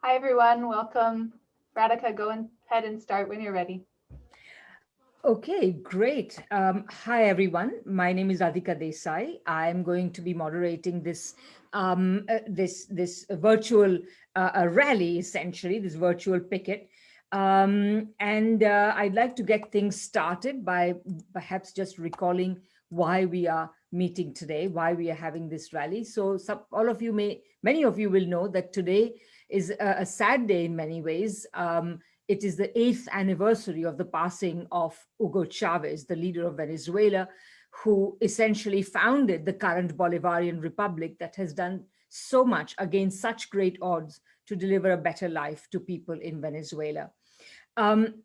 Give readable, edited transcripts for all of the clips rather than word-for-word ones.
Hi, everyone. Welcome. Radhika, go ahead and start when you're ready. Okay, great. Hi, everyone. My name is Radhika Desai. I'm going to be moderating this virtual rally, essentially, this virtual picket. And I'd like to get things started by perhaps just recalling why we are meeting today, why we are having this rally. So, many of you will know that today is a sad day in many ways. It is the eighth anniversary of the passing of Hugo Chavez, the leader of Venezuela, who essentially founded the current Bolivarian Republic that has done so much against such great odds to deliver a better life to people in Venezuela. Um,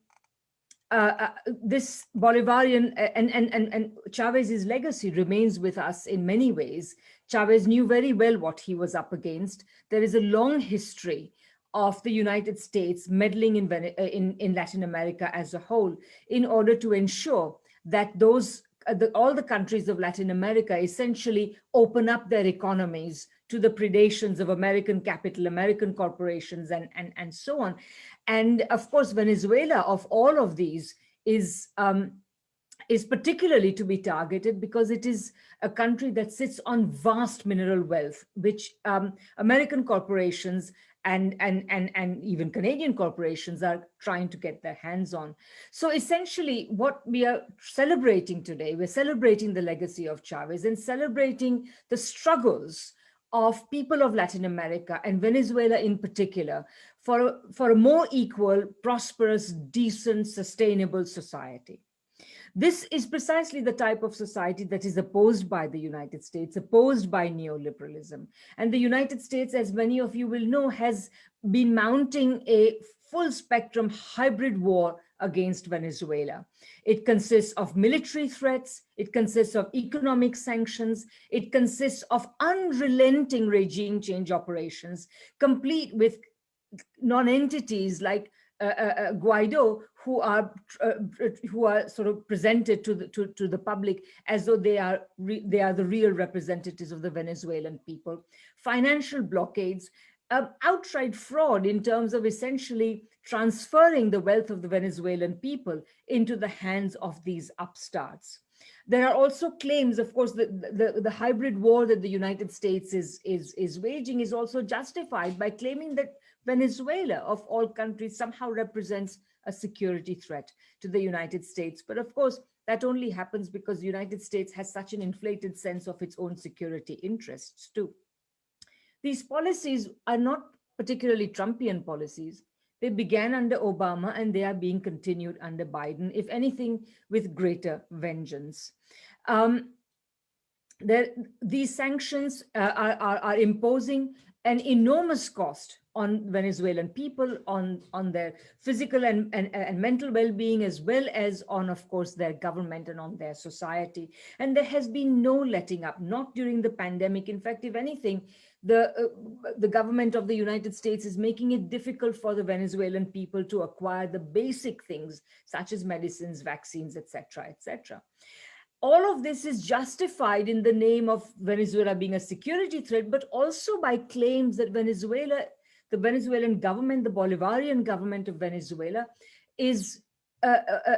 this Bolivarian and Chavez's legacy remains with us in many ways. Chavez knew very well what he was up against. There is a long history of the United States meddling in Latin America as a whole in order to ensure that all the countries of Latin America essentially open up their economies to the predations of American capital, American corporations, and so on. And of course, Venezuela, of all of these, is is particularly to be targeted because it is a country that sits on vast mineral wealth, which American corporations and even Canadian corporations are trying to get their hands on. So essentially, what we are celebrating today, we're celebrating the legacy of Chavez and celebrating the struggles of people of Latin America and Venezuela in particular for a more equal, prosperous, decent, sustainable society. This is precisely the type of society that is opposed by the United States, opposed by neoliberalism. And the United States, as many of you will know, has been mounting a full spectrum hybrid war against Venezuela. It consists of military threats, it consists of economic sanctions, it consists of unrelenting regime change operations, complete with non-entities like Guaido, who are sort of presented to the public as though they are the real representatives of the Venezuelan people. Financial blockades, outright fraud in terms of essentially transferring the wealth of the Venezuelan people into the hands of these upstarts. There are also claims, of course, the hybrid war that the United States is waging is also justified by claiming that Venezuela, of all countries, somehow represents a security threat to the United States. But of course, that only happens because the United States has such an inflated sense of its own security interests, too. These policies are not particularly Trumpian policies. They began under Obama and they are being continued under Biden, if anything, with greater vengeance. Um, there, these sanctions are imposing an enormous cost on Venezuelan people, on their physical and mental well-being, as well as on, of course, their government and on their society. And there has been no letting up, not during the pandemic. In fact, if anything, the government of the United States is making it difficult for the Venezuelan people to acquire the basic things such as medicines, vaccines, etc., etc. All of this is justified in the name of Venezuela being a security threat, but also by claims that the Venezuelan government, the Bolivarian government of Venezuela, is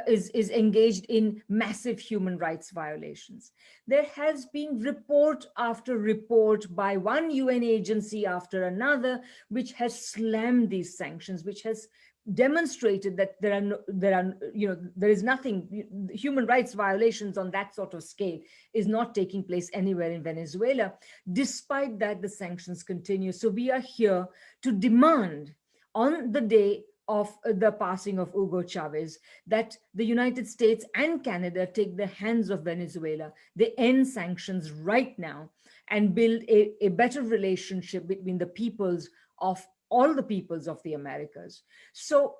is engaged in massive human rights violations. There has been report after report by one UN agency after another, which has slammed these sanctions, which has demonstrated that there is nothing, human rights violations on that sort of scale is not taking place anywhere in Venezuela. Despite that, the sanctions continue. So we are here to demand, on the day of the passing of Hugo Chavez, that the United States and Canada take the hands of Venezuela, they end sanctions right now, and build a better relationship between the peoples of all the peoples of the Americas. So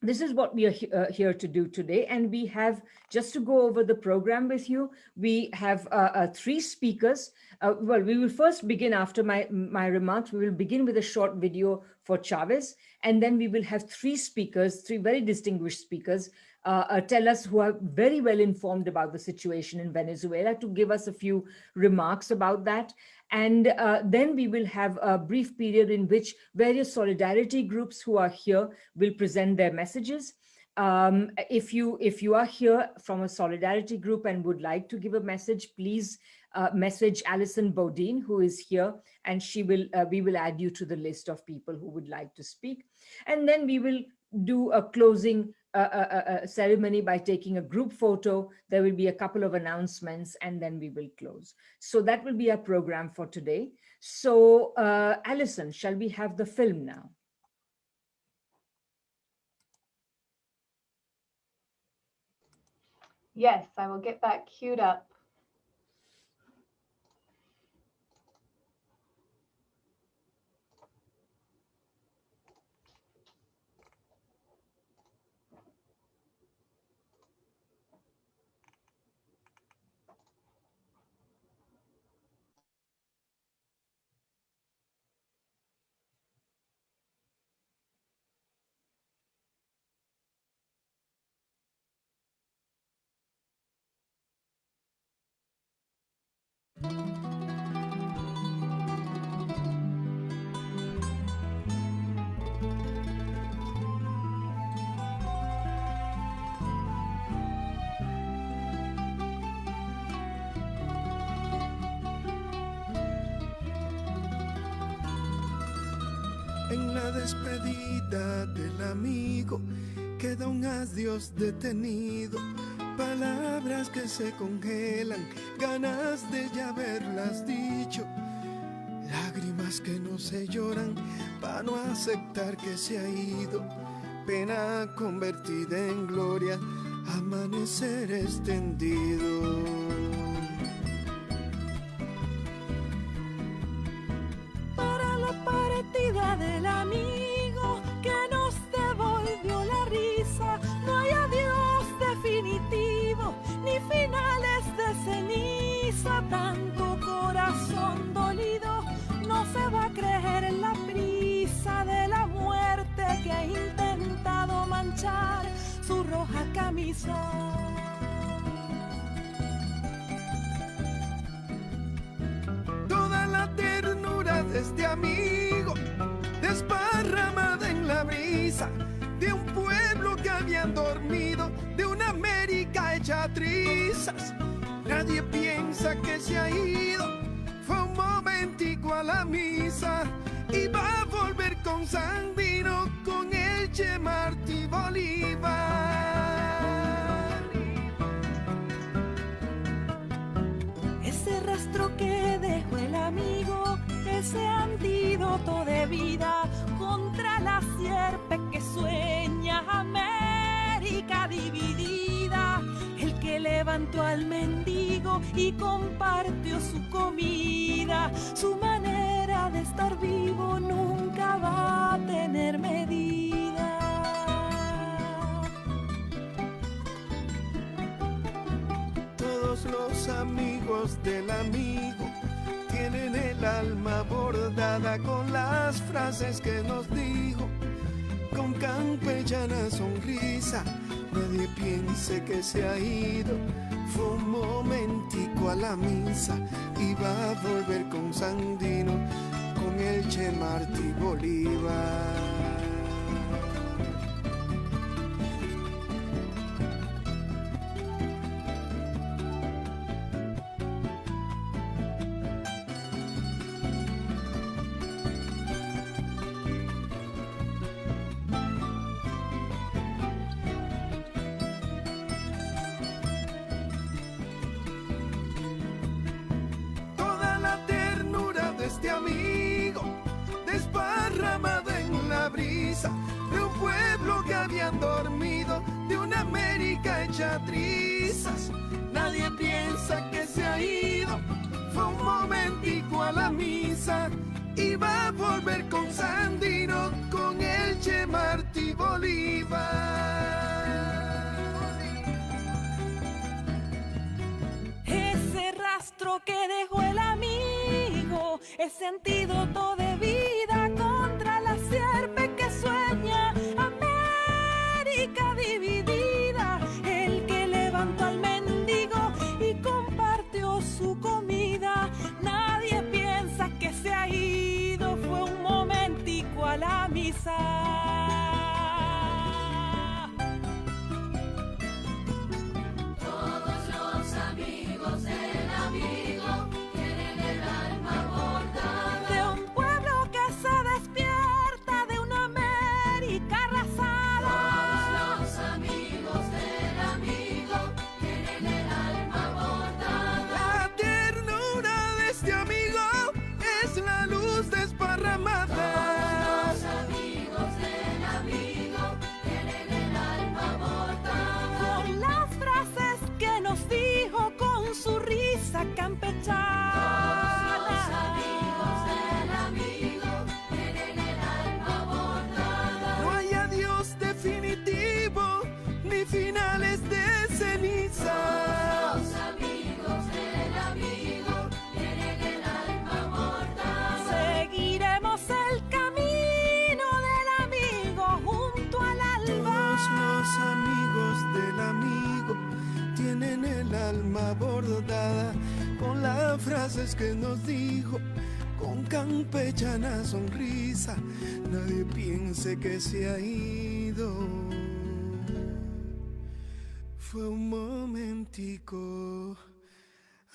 this is what we are here to do today. And we have, just to go over the program with you, we have three speakers. Well, we will first begin after my remarks. We will begin with a short video for Chavez, and then we will have three speakers, three very distinguished speakers, tell us, who are very well informed about the situation in Venezuela, to give us a few remarks about that. And then we will have a brief period in which various solidarity groups who are here will present their messages. If you are here from a solidarity group and would like to give a message, please message Alison Bodine, who is here, and we will add you to the list of people who would like to speak. And then we will do a closing ceremony by taking a group photo. There will be a couple of announcements, and then we will close. So that will be our program for today. So Alison, shall we have the film now? Yes, I will get that queued up. En la despedida del amigo queda un adiós detenido, palabras que se congelan, ganas de ya haberlas dicho, lágrimas que no se lloran para no aceptar que se ha ido, pena convertida en gloria, amanecer extendido. Del amigo que nos devolvió la risa, no hay adiós definitivo ni finales de ceniza. Tanto corazón dolido no se va a creer en la prisa de la muerte que ha intentado manchar su roja camisa. Toda la ternura de este amigo desparramada en la brisa de un pueblo que habían dormido, de una América hecha trizas. Nadie piensa que se ha ido, fue un momentico a la misa y va a volver con Sandino, con el Che Martí Bolívar. Ese rastro que dejó el amigo, ese antídoto de vida contra la sierpe que sueña América dividida, el que levantó al mendigo y compartió su comida, su manera de estar vivo nunca va a tener medida. Todos los amigos del amigo tienen el alma bordada con las frases que nos dijo, con campechana sonrisa. Nadie piense que se ha ido, fue un momentico a la misa y va a volver con Sandino, con el Che Martí Bolívar. Este amigo desparramado en la brisa de un pueblo que habían dormido, de una América hecha trizas. Nadie piensa que se ha ido, fue un momentico a la misa y va a volver con Sandino, con el Che Martí Bolívar. Ese rastro que dejó el amigo, ese antídoto de vida contra la sierpe que sueña América dividida, el que levantó al mendigo y compartió su comida. Nadie piensa Todos los amigos del amigo tienen el alma bordada de un pueblo que se despierta de una América arrasada. Todos los amigos del amigo tienen el alma bordada. La ternura de este amigo es la luz desparramada. Los amigos del amigo tienen el alma bordada con las frases que nos dijo con su risa campechana. Los amigos del amigo tienen el alma bordada. No hay adiós definitivo ni finales de ceniza. Los amigos del amigo tienen el alma bordada. Seguiremos el camino del amigo junto al alba. Todos los amigos del amigo tienen el alma bordada con las frases que nos dijo con campechana sonrisa. Nadie piense que se ha ido. Fue un momentico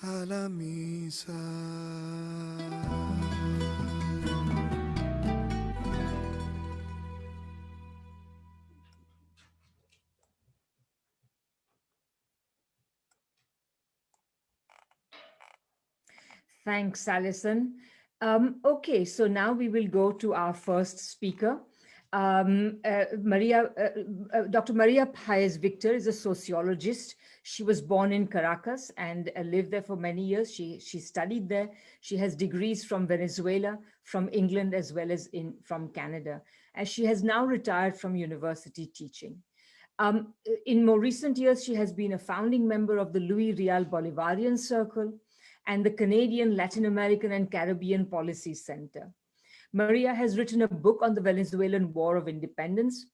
a la misa. Thanks, Alison. Okay, so now we will go to our first speaker. Dr. Maria Paez Victor is a sociologist. She was born in Caracas and lived there for many years. She studied there. She has degrees from Venezuela, from England, as well as from Canada. And she has now retired from university teaching. In more recent years, she has been a founding member of the Louis Rial Bolivarian Circle and the Canadian, Latin American, and Caribbean Policy Center. Maria has written a book on the Venezuelan War of Independence.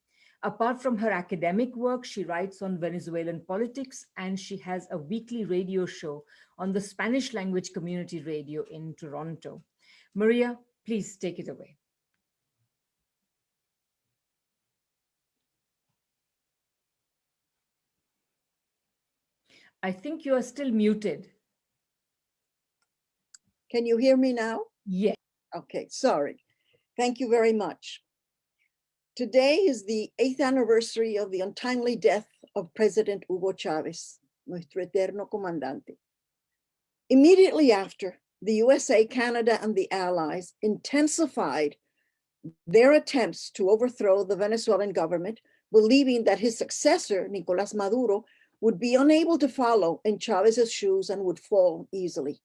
Apart from her academic work, she writes on Venezuelan politics, and she has a weekly radio show on the Spanish language community radio in Toronto. Maria, please take it away. I think you are still muted. Can you hear me now? Yes. Okay, sorry. Thank you very much. Today is the 8th anniversary of the untimely death of President Hugo Chavez, nuestro eterno comandante. Immediately after, the USA, Canada, and the Allies intensified their attempts to overthrow the Venezuelan government, believing that his successor, Nicolás Maduro, would be unable to follow in Chávez's shoes and would fall easily.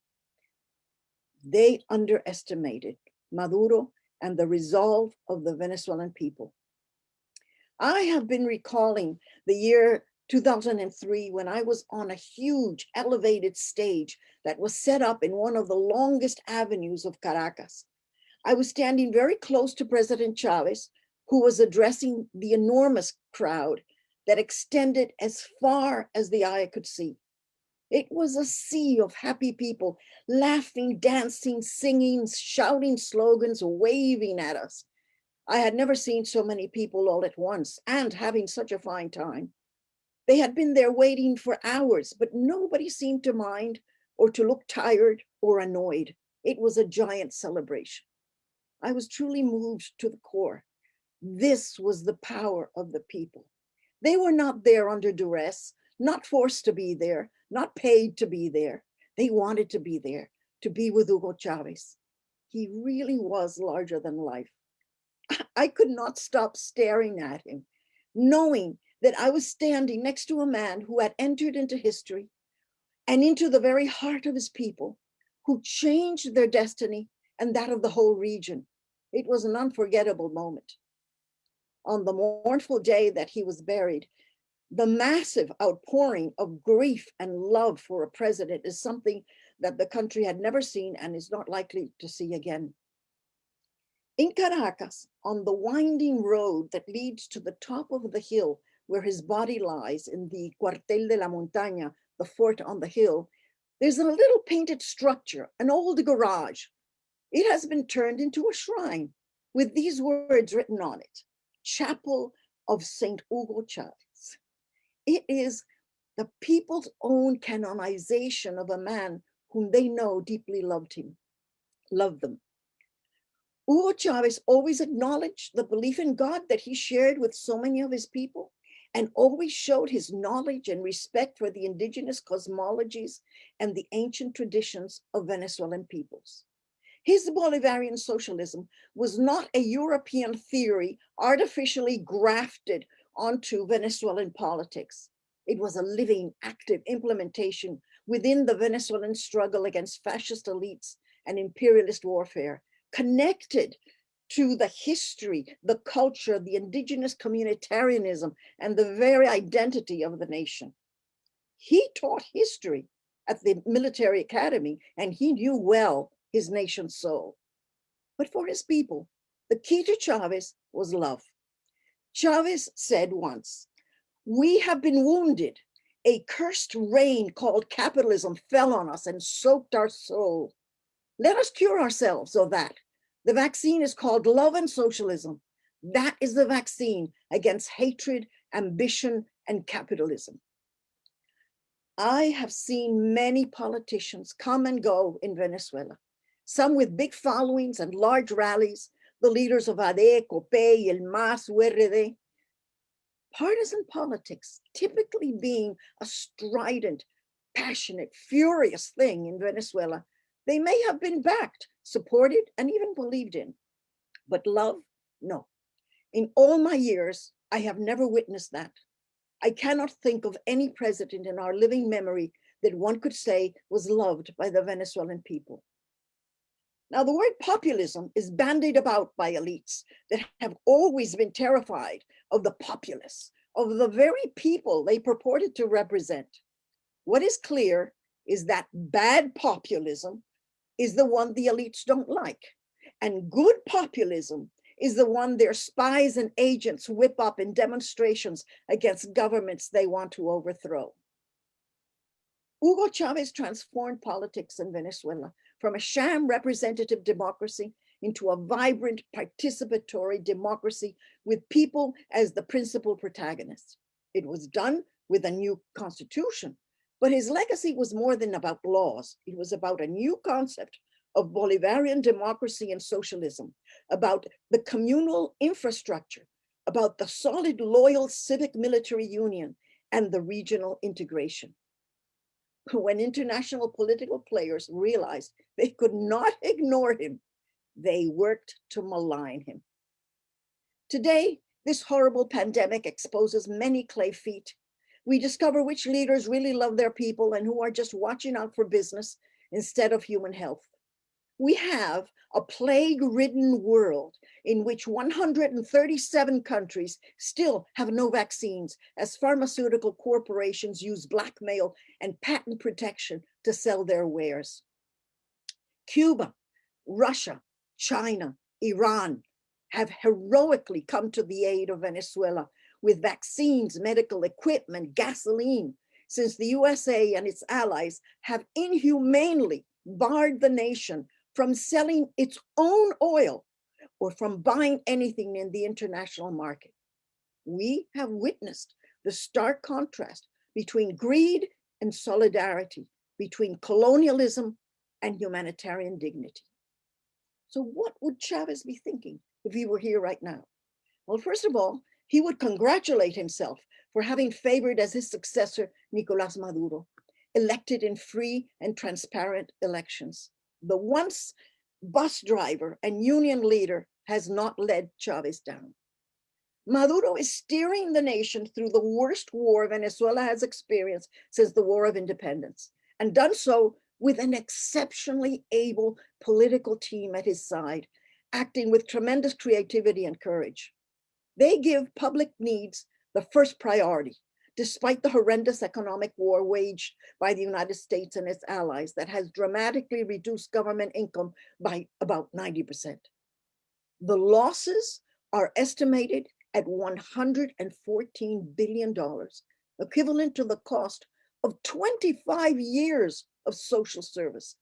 They underestimated Maduro and the resolve of the Venezuelan people. I have been recalling the year 2003 when I was on a huge elevated stage that was set up in one of the longest avenues of Caracas. I was standing very close to President Chávez, who was addressing the enormous crowd that extended as far as the eye could see. It was a sea of happy people, laughing, dancing, singing, shouting slogans, waving at us. I had never seen so many people all at once and having such a fine time. They had been there waiting for hours, but nobody seemed to mind or to look tired or annoyed. It was a giant celebration. I was truly moved to the core. This was the power of the people. They were not there under duress, not forced to be there, not paid to be there. They wanted to be there, to be with Hugo Chavez. He really was larger than life. I could not stop staring at him, knowing that I was standing next to a man who had entered into history and into the very heart of his people, who changed their destiny and that of the whole region. It was an unforgettable moment. On the mournful day that he was buried, the massive outpouring of grief and love for a president is something that the country had never seen and is not likely to see again. In Caracas, on the winding road that leads to the top of the hill where his body lies in the Cuartel de la Montaña, the fort on the hill, there's a little painted structure, an old garage. It has been turned into a shrine with these words written on it: Chapel of St. Hugo Chavez. It is the people's own canonization of a man whom they know deeply loved them. Hugo Chavez always acknowledged the belief in God that he shared with so many of his people, and always showed his knowledge and respect for the indigenous cosmologies and the ancient traditions of Venezuelan peoples. His Bolivarian socialism was not a European theory artificially grafted onto Venezuelan politics. It was a living, active implementation within the Venezuelan struggle against fascist elites and imperialist warfare, connected to the history, the culture, the indigenous communitarianism, and the very identity of the nation. He taught history at the military academy, and he knew well his nation's soul. But for his people, the key to Chavez was love. Chavez said once, "We have been wounded. A cursed rain called capitalism fell on us and soaked our soul. Let us cure ourselves of that. The vaccine is called love and socialism. That is the vaccine against hatred, ambition, and capitalism." I have seen many politicians come and go in Venezuela, some with big followings and large rallies, the leaders of ADE, COPE, El MAS, URD. Partisan politics typically being a strident, passionate, furious thing in Venezuela, they may have been backed, supported, and even believed in. But love, no. In all my years, I have never witnessed that. I cannot think of any president in our living memory that one could say was loved by the Venezuelan people. Now, the word populism is bandied about by elites that have always been terrified of the populace, of the very people they purported to represent. What is clear is that bad populism is the one the elites don't like, and good populism is the one their spies and agents whip up in demonstrations against governments they want to overthrow. Hugo Chavez transformed politics in Venezuela from a sham representative democracy into a vibrant participatory democracy with people as the principal protagonists. It was done with a new constitution, but his legacy was more than about laws. It was about a new concept of Bolivarian democracy and socialism, about the communal infrastructure, about the solid, loyal civic military union, and the regional integration. When international political players realized they could not ignore him, they worked to malign him. Today, this horrible pandemic exposes many clay feet. We discover which leaders really love their people and who are just watching out for business instead of human health. We have a plague-ridden world in which 137 countries still have no vaccines, as pharmaceutical corporations use blackmail and patent protection to sell their wares. Cuba, Russia, China, Iran have heroically come to the aid of Venezuela with vaccines, medical equipment, gasoline, since the USA and its allies have inhumanely barred the nation from selling its own oil or from buying anything in the international market. We have witnessed the stark contrast between greed and solidarity, between colonialism and humanitarian dignity. So what would Chavez be thinking if he were here right now? Well, first of all, he would congratulate himself for having favored as his successor Nicolás Maduro, elected in free and transparent elections. The once bus driver and union leader has not led Chavez down. Maduro is steering the nation through the worst war Venezuela has experienced since the War of Independence, and done so with an exceptionally able political team at his side, acting with tremendous creativity and courage. They give public needs the first priority, despite the horrendous economic war waged by the United States and its allies that has dramatically reduced government income by about 90%. The losses are estimated at $114 billion, equivalent to the cost of 25 years of social services.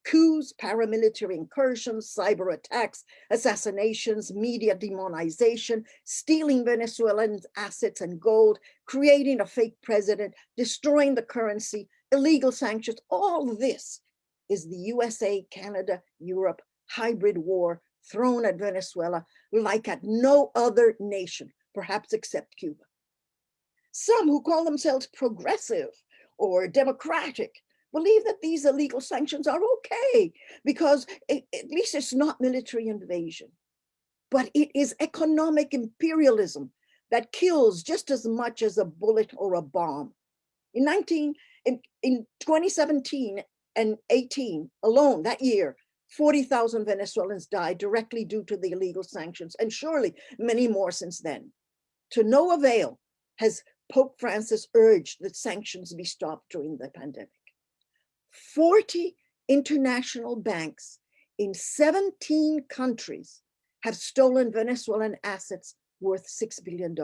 coups, paramilitary incursions, cyber attacks, assassinations, media demonization, stealing Venezuelan assets and gold, creating a fake president, destroying the currency, illegal sanctions. All this is the USA, Canada, Europe hybrid war thrown at Venezuela like at no other nation, perhaps except Cuba. Some who call themselves progressive or democratic believe that these illegal sanctions are okay because at least it's not military invasion. But it is economic imperialism that kills just as much as a bullet or a bomb. In 2017 and 18 alone, that year, 40,000 Venezuelans died directly due to the illegal sanctions, and surely many more since then. To no avail has Pope Francis urged that sanctions be stopped during the pandemic. 40 international banks in 17 countries have stolen Venezuelan assets worth $6 billion.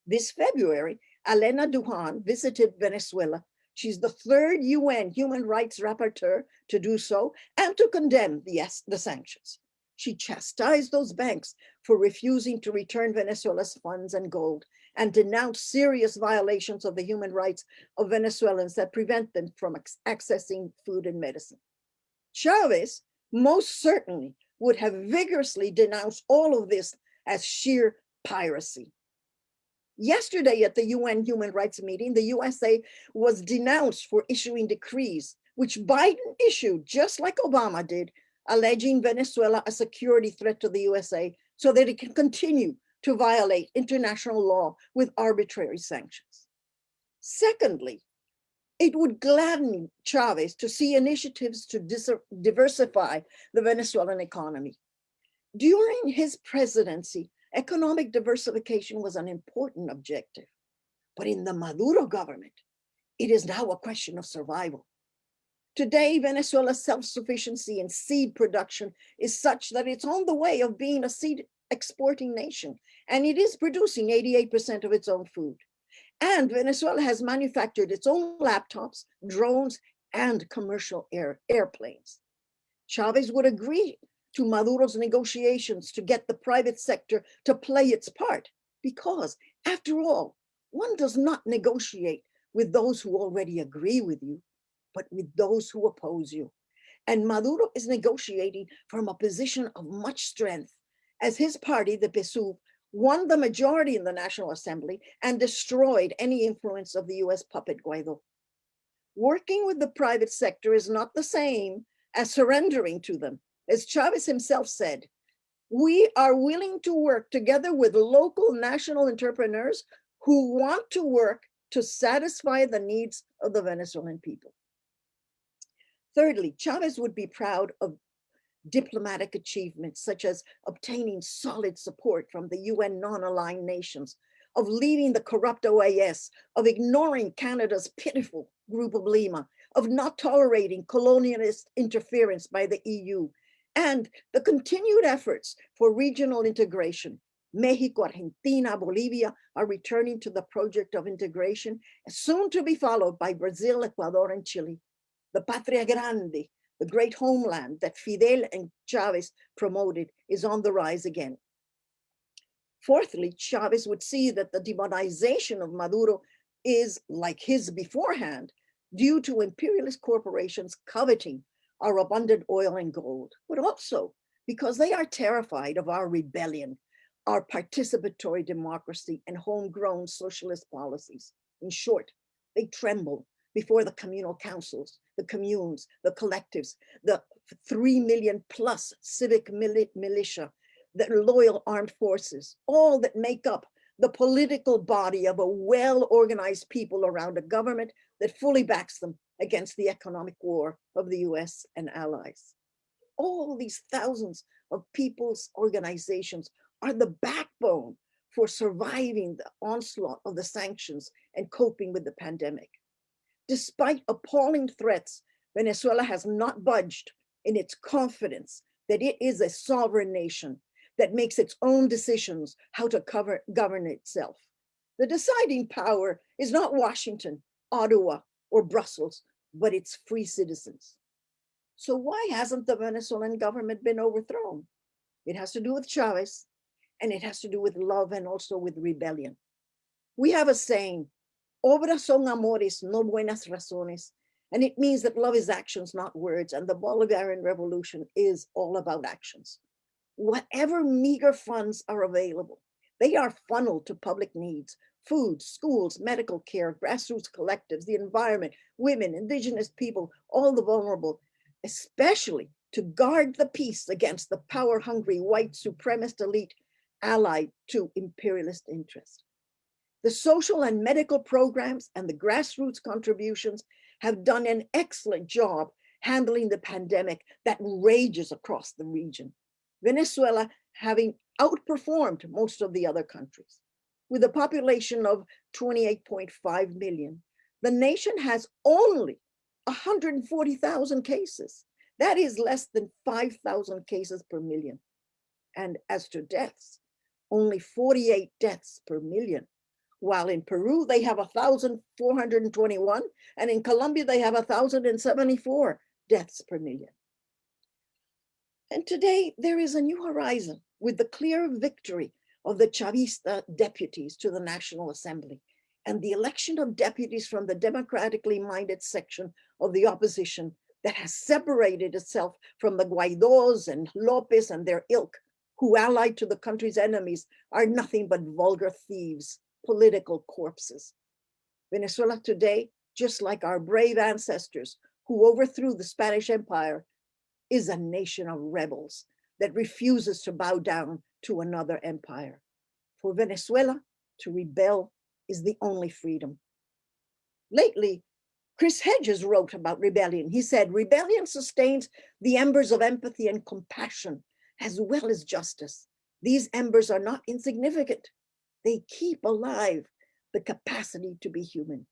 This February, Elena Duhan visited Venezuela. She's the third UN human rights rapporteur to do so and to condemn the sanctions. She chastised those banks for refusing to return Venezuela's funds and gold and denounced serious violations of the human rights of Venezuelans that prevent them from accessing food and medicine. Chavez most certainly would have vigorously denounced all of this as sheer piracy. Yesterday at the UN Human Rights meeting, the USA was denounced for issuing decrees, which Biden issued just like Obama did, alleging Venezuela a security threat to the USA so that it can continue to violate international law with arbitrary sanctions. Secondly, it would gladden Chavez to see initiatives to diversify the Venezuelan economy. During his presidency, economic diversification was an important objective. But in the Maduro government, it is now a question of survival. Today, Venezuela's self-sufficiency in seed production is such that it's on the way of being a seed exporting nation, and it is producing 88% of its own food. And Venezuela has manufactured its own laptops, drones, and commercial airplanes. Chavez would agree to Maduro's negotiations to get the private sector to play its part, because after all, one does not negotiate with those who already agree with you, but with those who oppose you. And Maduro is negotiating from a position of much strength, as his party, the PSUV, won the majority in the National Assembly and destroyed any influence of the US puppet Guaido. Working with the private sector is not the same as surrendering to them. As Chavez himself said, we are willing to work together with local national entrepreneurs who want to work to satisfy the needs of the Venezuelan people. Thirdly, Chavez would be proud of diplomatic achievements such as obtaining solid support from the UN non-aligned nations, of leaving the corrupt OAS, of ignoring Canada's pitiful Group of Lima, of not tolerating colonialist interference by the EU, and the continued efforts for regional integration. Mexico, Argentina, Bolivia are returning to the project of integration, soon to be followed by Brazil, Ecuador, and Chile. The Patria Grande, the great homeland that Fidel and Chavez promoted, is on the rise again. Fourthly, Chavez would see that the demonization of Maduro is, like his beforehand, due to imperialist corporations coveting our abundant oil and gold, but also because they are terrified of our rebellion, our participatory democracy, and homegrown socialist policies. In short, they tremble before the communal councils, the communes, the collectives, the 3 million plus civic militia, the loyal armed forces, all that make up the political body of a well-organized people around a government that fully backs them against the economic war of the US and allies. All these thousands of people's organizations are the backbone for surviving the onslaught of the sanctions and coping with the pandemic. Despite appalling threats, Venezuela has not budged in its confidence that it is a sovereign nation that makes its own decisions how to govern itself. The deciding power is not Washington, Ottawa, or Brussels, but its free citizens. So why hasn't the Venezuelan government been overthrown? It has to do with Chavez, and it has to do with love and also with rebellion. We have a saying, obras son amores, no buenas razones. And it means that love is actions, not words. And the Bolivarian Revolution is all about actions. Whatever meager funds are available, they are funneled to public needs: food, schools, medical care, grassroots collectives, the environment, women, indigenous people, all the vulnerable, especially to guard the peace against the power-hungry white supremacist elite allied to imperialist interests. The social and medical programs and the grassroots contributions have done an excellent job handling the pandemic that rages across the region, Venezuela having outperformed most of the other countries. With a population of 28.5 million, the nation has only 140,000 cases. That is less than 5,000 cases per million. And as to deaths, only 48 deaths per million. While in Peru, they have 1,421, and in Colombia, they have 1,074 deaths per million. And today, there is a new horizon with the clear victory of the Chavista deputies to the National Assembly and the election of deputies from the democratically minded section of the opposition that has separated itself from the Guaidos and Lopez and their ilk, who, allied to the country's enemies, are nothing but vulgar thieves, political corpses. Venezuela today, just like our brave ancestors who overthrew the Spanish Empire, is a nation of rebels that refuses to bow down to another empire. For Venezuela, to rebel is the only freedom. Lately, Chris Hedges wrote about rebellion. He said, rebellion sustains the embers of empathy and compassion as well as justice. These embers are not insignificant. They keep alive the capacity to be human.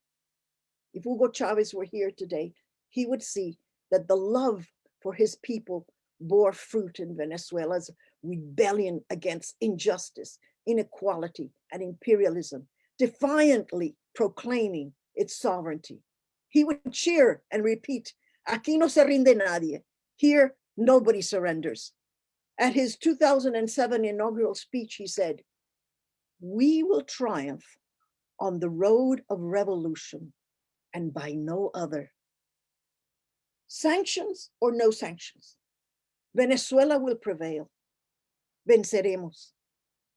If Hugo Chavez were here today, he would see that the love for his people bore fruit in Venezuela's rebellion against injustice, inequality, and imperialism, defiantly proclaiming its sovereignty. He would cheer and repeat, aquí no se rinde nadie. Here, nobody surrenders. At his 2007 inaugural speech, he said, we will triumph on the road of revolution and by no other. Sanctions or no sanctions, Venezuela will prevail. Venceremos.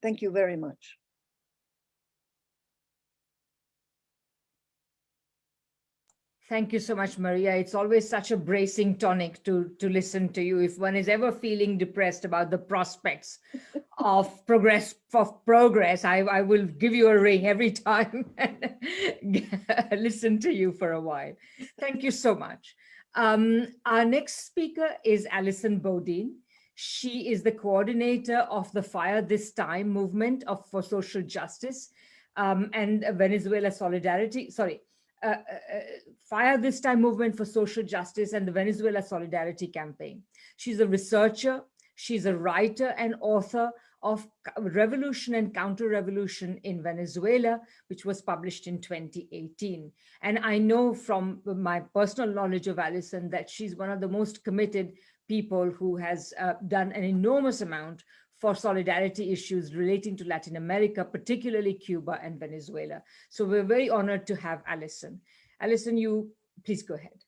Thank you very much. Thank you so much, Maria. It's always such a bracing tonic to listen to you. If one is ever feeling depressed about the prospects of progress, I will give you a ring every time and listen to you for a while. Thank you so much. Our next speaker is Alison Bodine. She is the coordinator of the Fire This Time movement for social justice and Venezuela Solidarity. Fire This Time movement for social justice and the Venezuela Solidarity campaign. She's a researcher, she's a writer and author of Revolution and Counter-Revolution in Venezuela, which was published in 2018. And I know from my personal knowledge of Alison that she's one of the most committed people who has done an enormous amount for solidarity issues relating to Latin America, particularly Cuba and Venezuela. So we're very honored to have Alison. Alison, you please go ahead.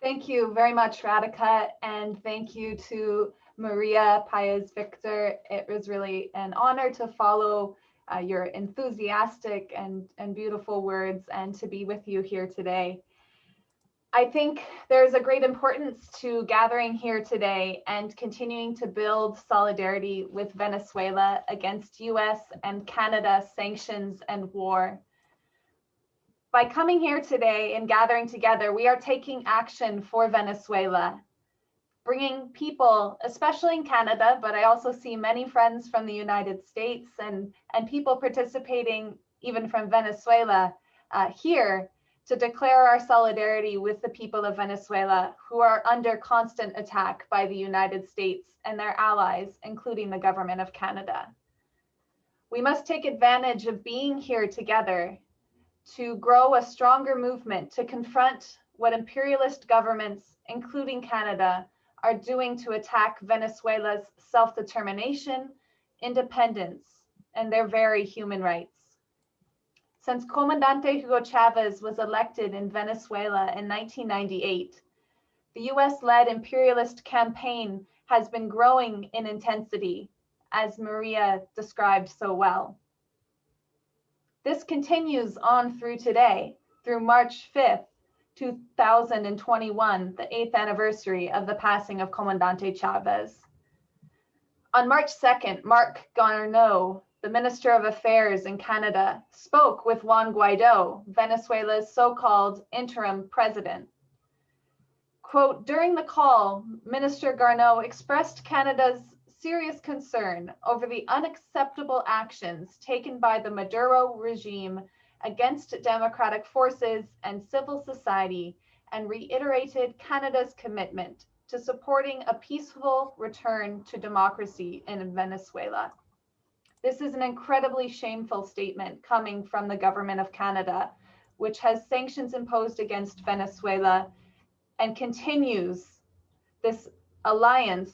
Thank you very much, Radhika, and thank you to Maria Paez Victor. It was really an honor to follow your enthusiastic and beautiful words and to be with you here today. I think there's a great importance to gathering here today and continuing to build solidarity with Venezuela against US and Canada sanctions and war. By coming here today and gathering together, we are taking action for Venezuela, bringing people, especially in Canada, but I also see many friends from the United States and people participating even from Venezuela here to declare our solidarity with the people of Venezuela who are under constant attack by the United States and their allies, including the government of Canada. We must take advantage of being here together to grow a stronger movement to confront what imperialist governments, including Canada, are doing to attack Venezuela's self-determination, independence, and their very human rights. Since Comandante Hugo Chavez was elected in Venezuela in 1998, the US-led imperialist campaign has been growing in intensity, as Maria described so well. This continues on through today, through March 5th, 2021, the 8th anniversary of the passing of Comandante Chavez. On March 2nd, Marc Garneau, the Minister of Affairs in Canada, spoke with Juan Guaido, Venezuela's so-called interim president. Quote, during the call, Minister Garneau expressed Canada's serious concern over the unacceptable actions taken by the Maduro regime against democratic forces and civil society, and reiterated Canada's commitment to supporting a peaceful return to democracy in Venezuela. This is an incredibly shameful statement coming from the government of Canada, which has sanctions imposed against Venezuela and continues this alliance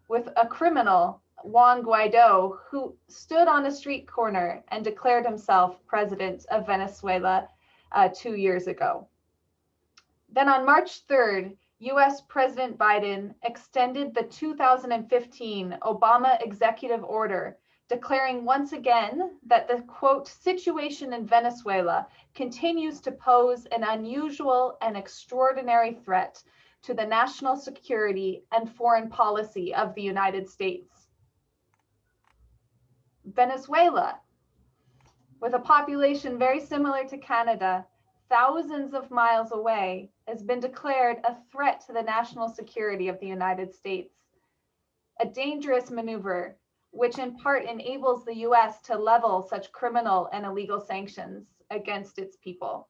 with a criminal, Juan Guaido, who stood on a street corner and declared himself president of Venezuela 2 years ago. Then on March 3rd, US President Biden extended the 2015 Obama executive order, declaring once again that the, quote, situation in Venezuela continues to pose an unusual and extraordinary threat to the national security and foreign policy of the United States. Venezuela, with a population very similar to Canada, thousands of miles away, has been declared a threat to the national security of the United States. A dangerous maneuver, which in part enables the US to level such criminal and illegal sanctions against its people.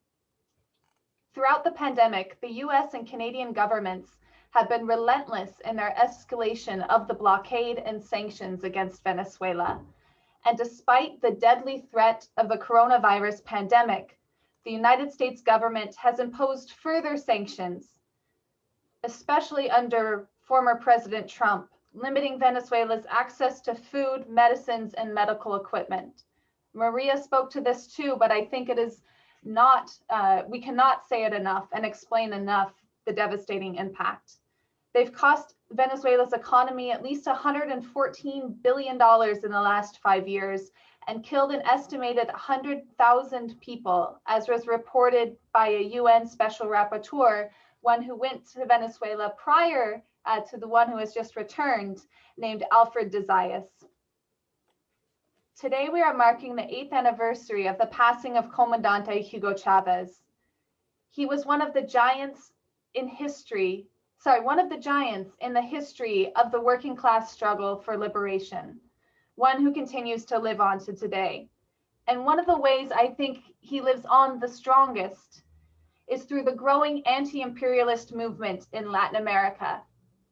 Throughout the pandemic, the US and Canadian governments have been relentless in their escalation of the blockade and sanctions against Venezuela. And despite the deadly threat of the coronavirus pandemic, the United States government has imposed further sanctions, especially under former President Trump, limiting Venezuela's access to food, medicines, and medical equipment. Maria spoke to this too, but I think it is not, we cannot say it enough and explain enough the devastating impact. They've cost Venezuela's economy at least $114 billion in the last 5 years and killed an estimated 100,000 people, as was reported by a UN special rapporteur, one who went to Venezuela prior to the one who has just returned, named Alfred de Zayas. Today we are marking the 8th anniversary of the passing of Comandante Hugo Chavez. He was one of the giants in the history of the working class struggle for liberation, one who continues to live on to today. And one of the ways I think he lives on the strongest is through the growing anti-imperialist movement in Latin America.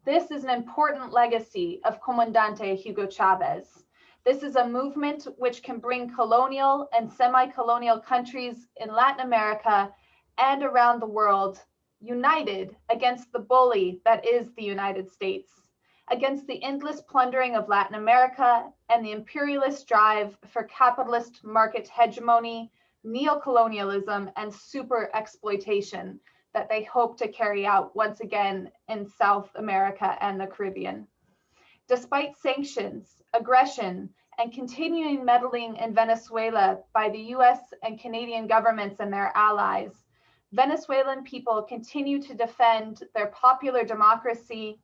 This is an important legacy of Comandante Hugo Chavez. This is a movement which can bring colonial and semi-colonial countries in Latin America and around the world united against the bully that is the United States, against the endless plundering of Latin America and the imperialist drive for capitalist market hegemony, neocolonialism, and super exploitation that they hope to carry out once again in South America and the Caribbean. Despite sanctions, aggression, and continuing meddling in Venezuela by the US and Canadian governments and their allies, Venezuelan people continue to defend their popular democracy,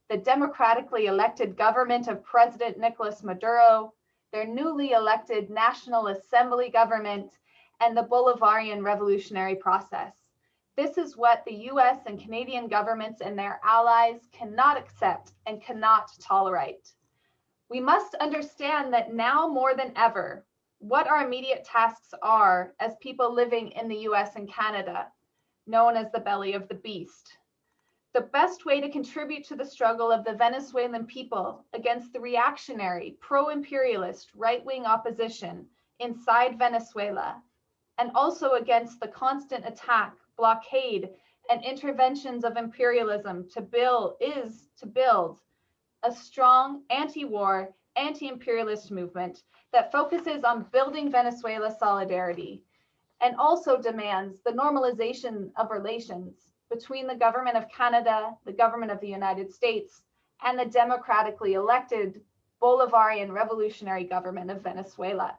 the democratically elected government of President Nicolas Maduro, their newly elected National Assembly government, and the Bolivarian revolutionary process. This is what the US and Canadian governments and their allies cannot accept and cannot tolerate. We must understand that now more than ever, what our immediate tasks are as people living in the US and Canada, known as the belly of the beast. The best way to contribute to the struggle of the Venezuelan people against the reactionary, pro-imperialist, right-wing opposition inside Venezuela, and also against the constant attack, blockade, and interventions of imperialism to build a strong anti-war, anti-imperialist movement that focuses on building Venezuela solidarity and also demands the normalization of relations between the government of Canada, the government of the United States, and the democratically elected Bolivarian revolutionary government of Venezuela.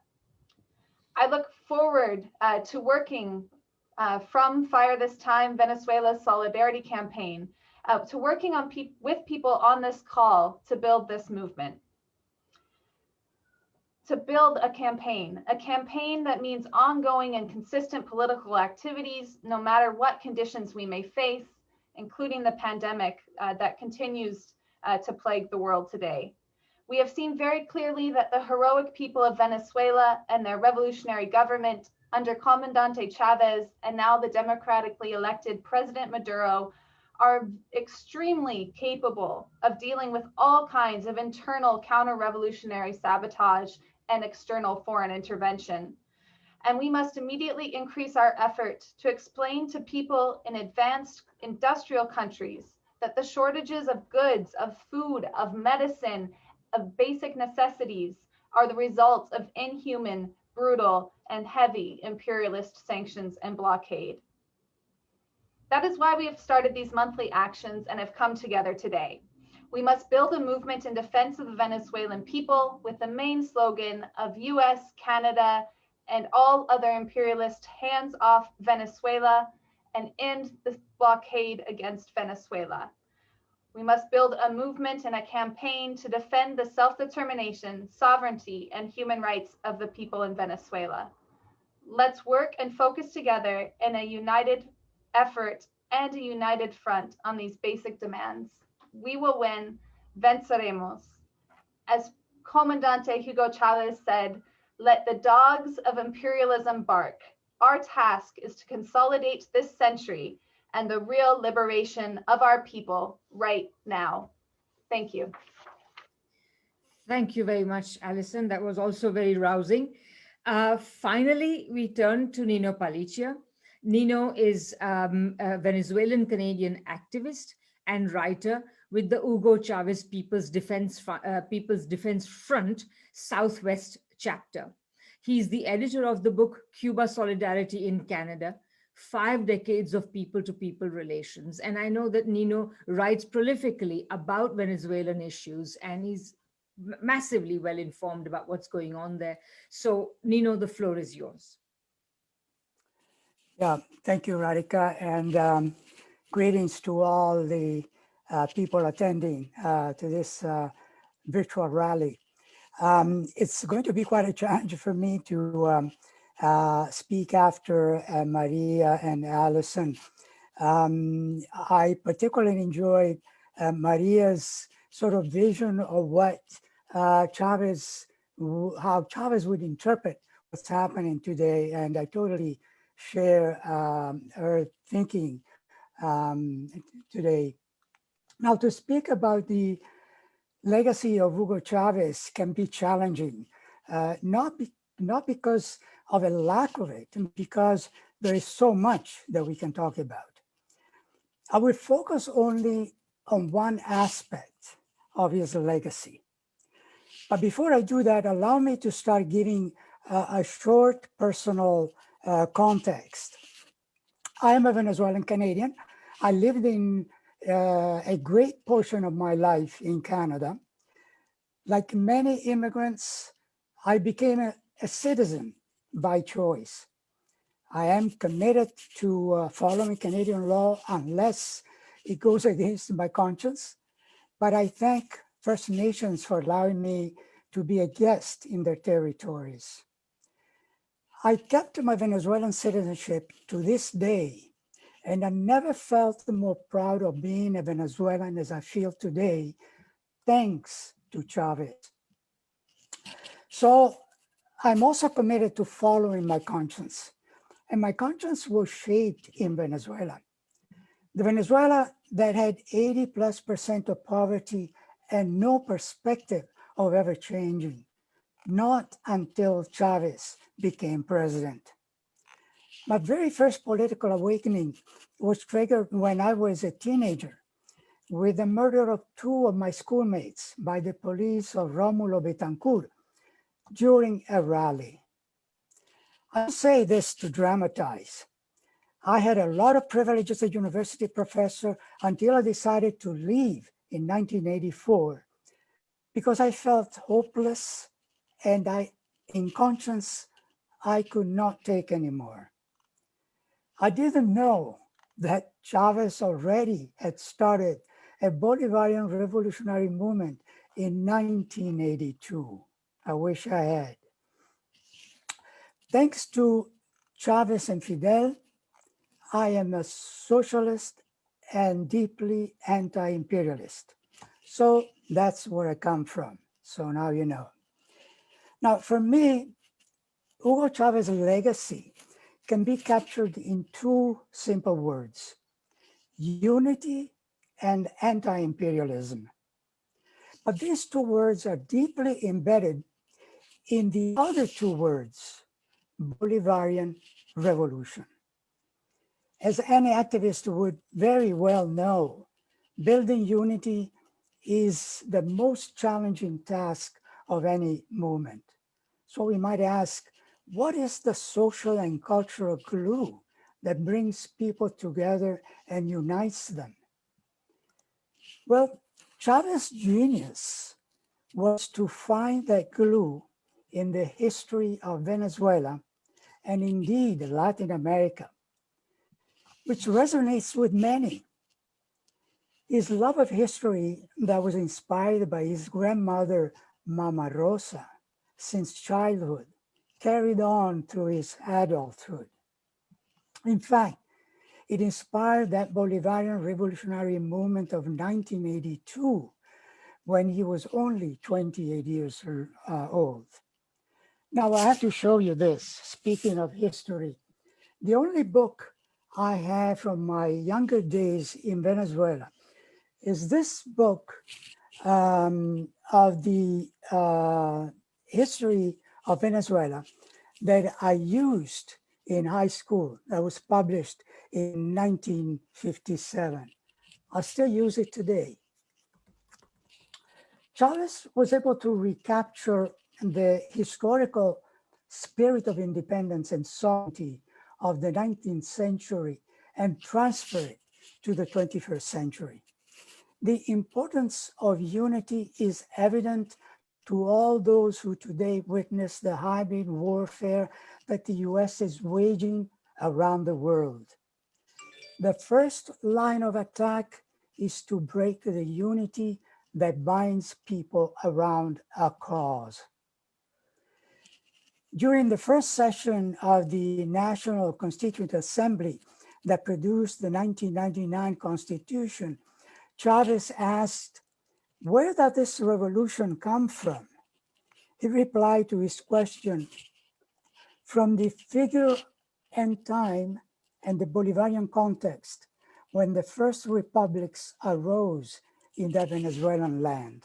I look forward to working from Fire This Time, Venezuela's Solidarity Campaign, to working on with people on this call to build this movement. To build a campaign that means ongoing and consistent political activities, no matter what conditions we may face, including the pandemic that continues to plague the world today. We have seen very clearly that the heroic people of Venezuela and their revolutionary government under Comandante Chavez and now the democratically elected President Maduro are extremely capable of dealing with all kinds of internal counter-revolutionary sabotage and external foreign intervention. And we must immediately increase our effort to explain to people in advanced industrial countries that the shortages of goods, of food, of medicine, of basic necessities are the results of inhuman, brutal, and heavy imperialist sanctions and blockade. That is why we have started these monthly actions and have come together today. We must build a movement in defense of the Venezuelan people with the main slogan of US, Canada, and all other imperialist hands off Venezuela and end the blockade against Venezuela. We must build a movement and a campaign to defend the self-determination, sovereignty, and human rights of the people in Venezuela. Let's work and focus together in a united effort and a united front on these basic demands. We will win. Venceremos. As Comandante Hugo Chavez said, let the dogs of imperialism bark. Our task is to consolidate this century and the real liberation of our people right now. Thank you. Thank you very much, Alison. That was also very rousing. Finally, we turn to Nino Palicia. Nino is a Venezuelan Canadian activist and writer with the Hugo Chavez People's Defense Front Southwest chapter. He's the editor of the book Cuba Solidarity in Canada, 5 decades of people-to-people relations. And I know that Nino writes prolifically about Venezuelan issues, and he's massively well informed about what's going on there. So Nino, the floor is yours. Yeah, thank you, Radhika, and greetings to all the people attending to this virtual rally. It's going to be quite a challenge for me to speak after Maria and Alison. I particularly enjoyed Maria's sort of vision of what how Chavez would interpret what's happening today, and I totally share her thinking today. Now, to speak about the legacy of Hugo Chavez can be challenging, not because of a lack of it, because there is so much that we can talk about. I will focus only on one aspect of his legacy. But before I do that, allow me to start giving a short personal context. I am a Venezuelan Canadian. I lived in a great portion of my life in Canada. Like many immigrants, I became a citizen by choice. I am committed to following Canadian law unless it goes against my conscience. But I thank First Nations for allowing me to be a guest in their territories. I kept my Venezuelan citizenship to this day, and I never felt more proud of being a Venezuelan as I feel today, thanks to Chavez. So I'm also committed to following my conscience, and my conscience was shaped in Venezuela. The Venezuela that had 80+% of poverty and no perspective of ever changing, not until Chavez became president. My very first political awakening was triggered when I was a teenager with the murder of two of my schoolmates by the police of Romulo Betancourt during a rally. I say this to dramatize. I had a lot of privilege as a university professor until I decided to leave in 1984 because I felt hopeless and in conscience, I could not take anymore. I didn't know that Chavez already had started a Bolivarian revolutionary movement in 1982. I wish I had. Thanks to Chavez and Fidel, I am a socialist and deeply anti-imperialist. So that's where I come from. So now you know. Now, for me, Hugo Chavez's legacy can be captured in two simple words: unity and anti-imperialism. But these two words are deeply embedded in the other two words, Bolivarian revolution. As any activist would very well know, building unity is the most challenging task of any movement. So we might ask, what is the social and cultural glue that brings people together and unites them? Well, Chavez's genius was to find that glue in the history of Venezuela and indeed Latin America, which resonates with many. His love of history that was inspired by his grandmother, Mama Rosa, since childhood, carried on through his adulthood. In fact, it inspired that Bolivarian revolutionary movement of 1982, when he was only 28 years old. Now I have to show you this, speaking of history. The only book I have from my younger days in Venezuela is this book of the history of Venezuela that I used in high school, that was published in 1957. I still use it today. Chavez was able to recapture the historical spirit of independence and sovereignty of the 19th century and transfer it to the 21st century. The importance of unity is evident to all those who today witness the hybrid warfare that the US is waging around the world. The first line of attack is to break the unity that binds people around a cause. During the first session of the National Constituent Assembly that produced the 1999 Constitution, Chavez asked, "Where does this revolution come from?" He replied to his question, "From the figure and time and the Bolivarian context when the first republics arose in the Venezuelan land."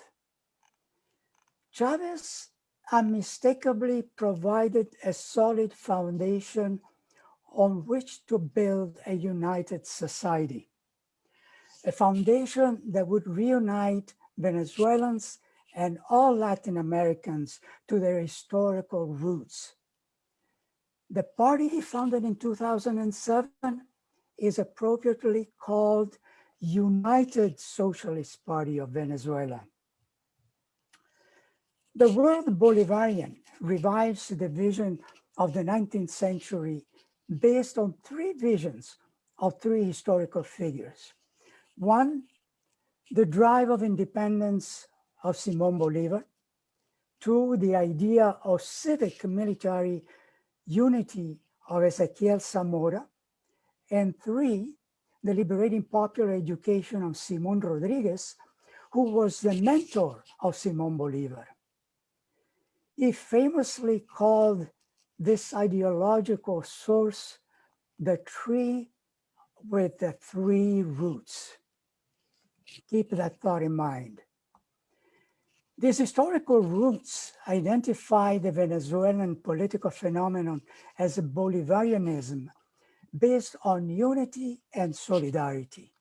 Chavez unmistakably provided a solid foundation on which to build a united society, a foundation that would reunite Venezuelans and all Latin Americans to their historical roots. The party he founded in 2007 is appropriately called United Socialist Party of Venezuela. The word Bolivarian revives the vision of the 19th century based on three visions of three historical figures. One, the drive of independence of Simón Bolívar. Two, the idea of civic military unity of Ezequiel Zamora. And three, the liberating popular education of Simón Rodríguez, who was the mentor of Simón Bolívar. He famously called this ideological source the tree with the three roots. Keep that thought in mind. These historical roots identify the Venezuelan political phenomenon as Bolivarianism based on unity and solidarity.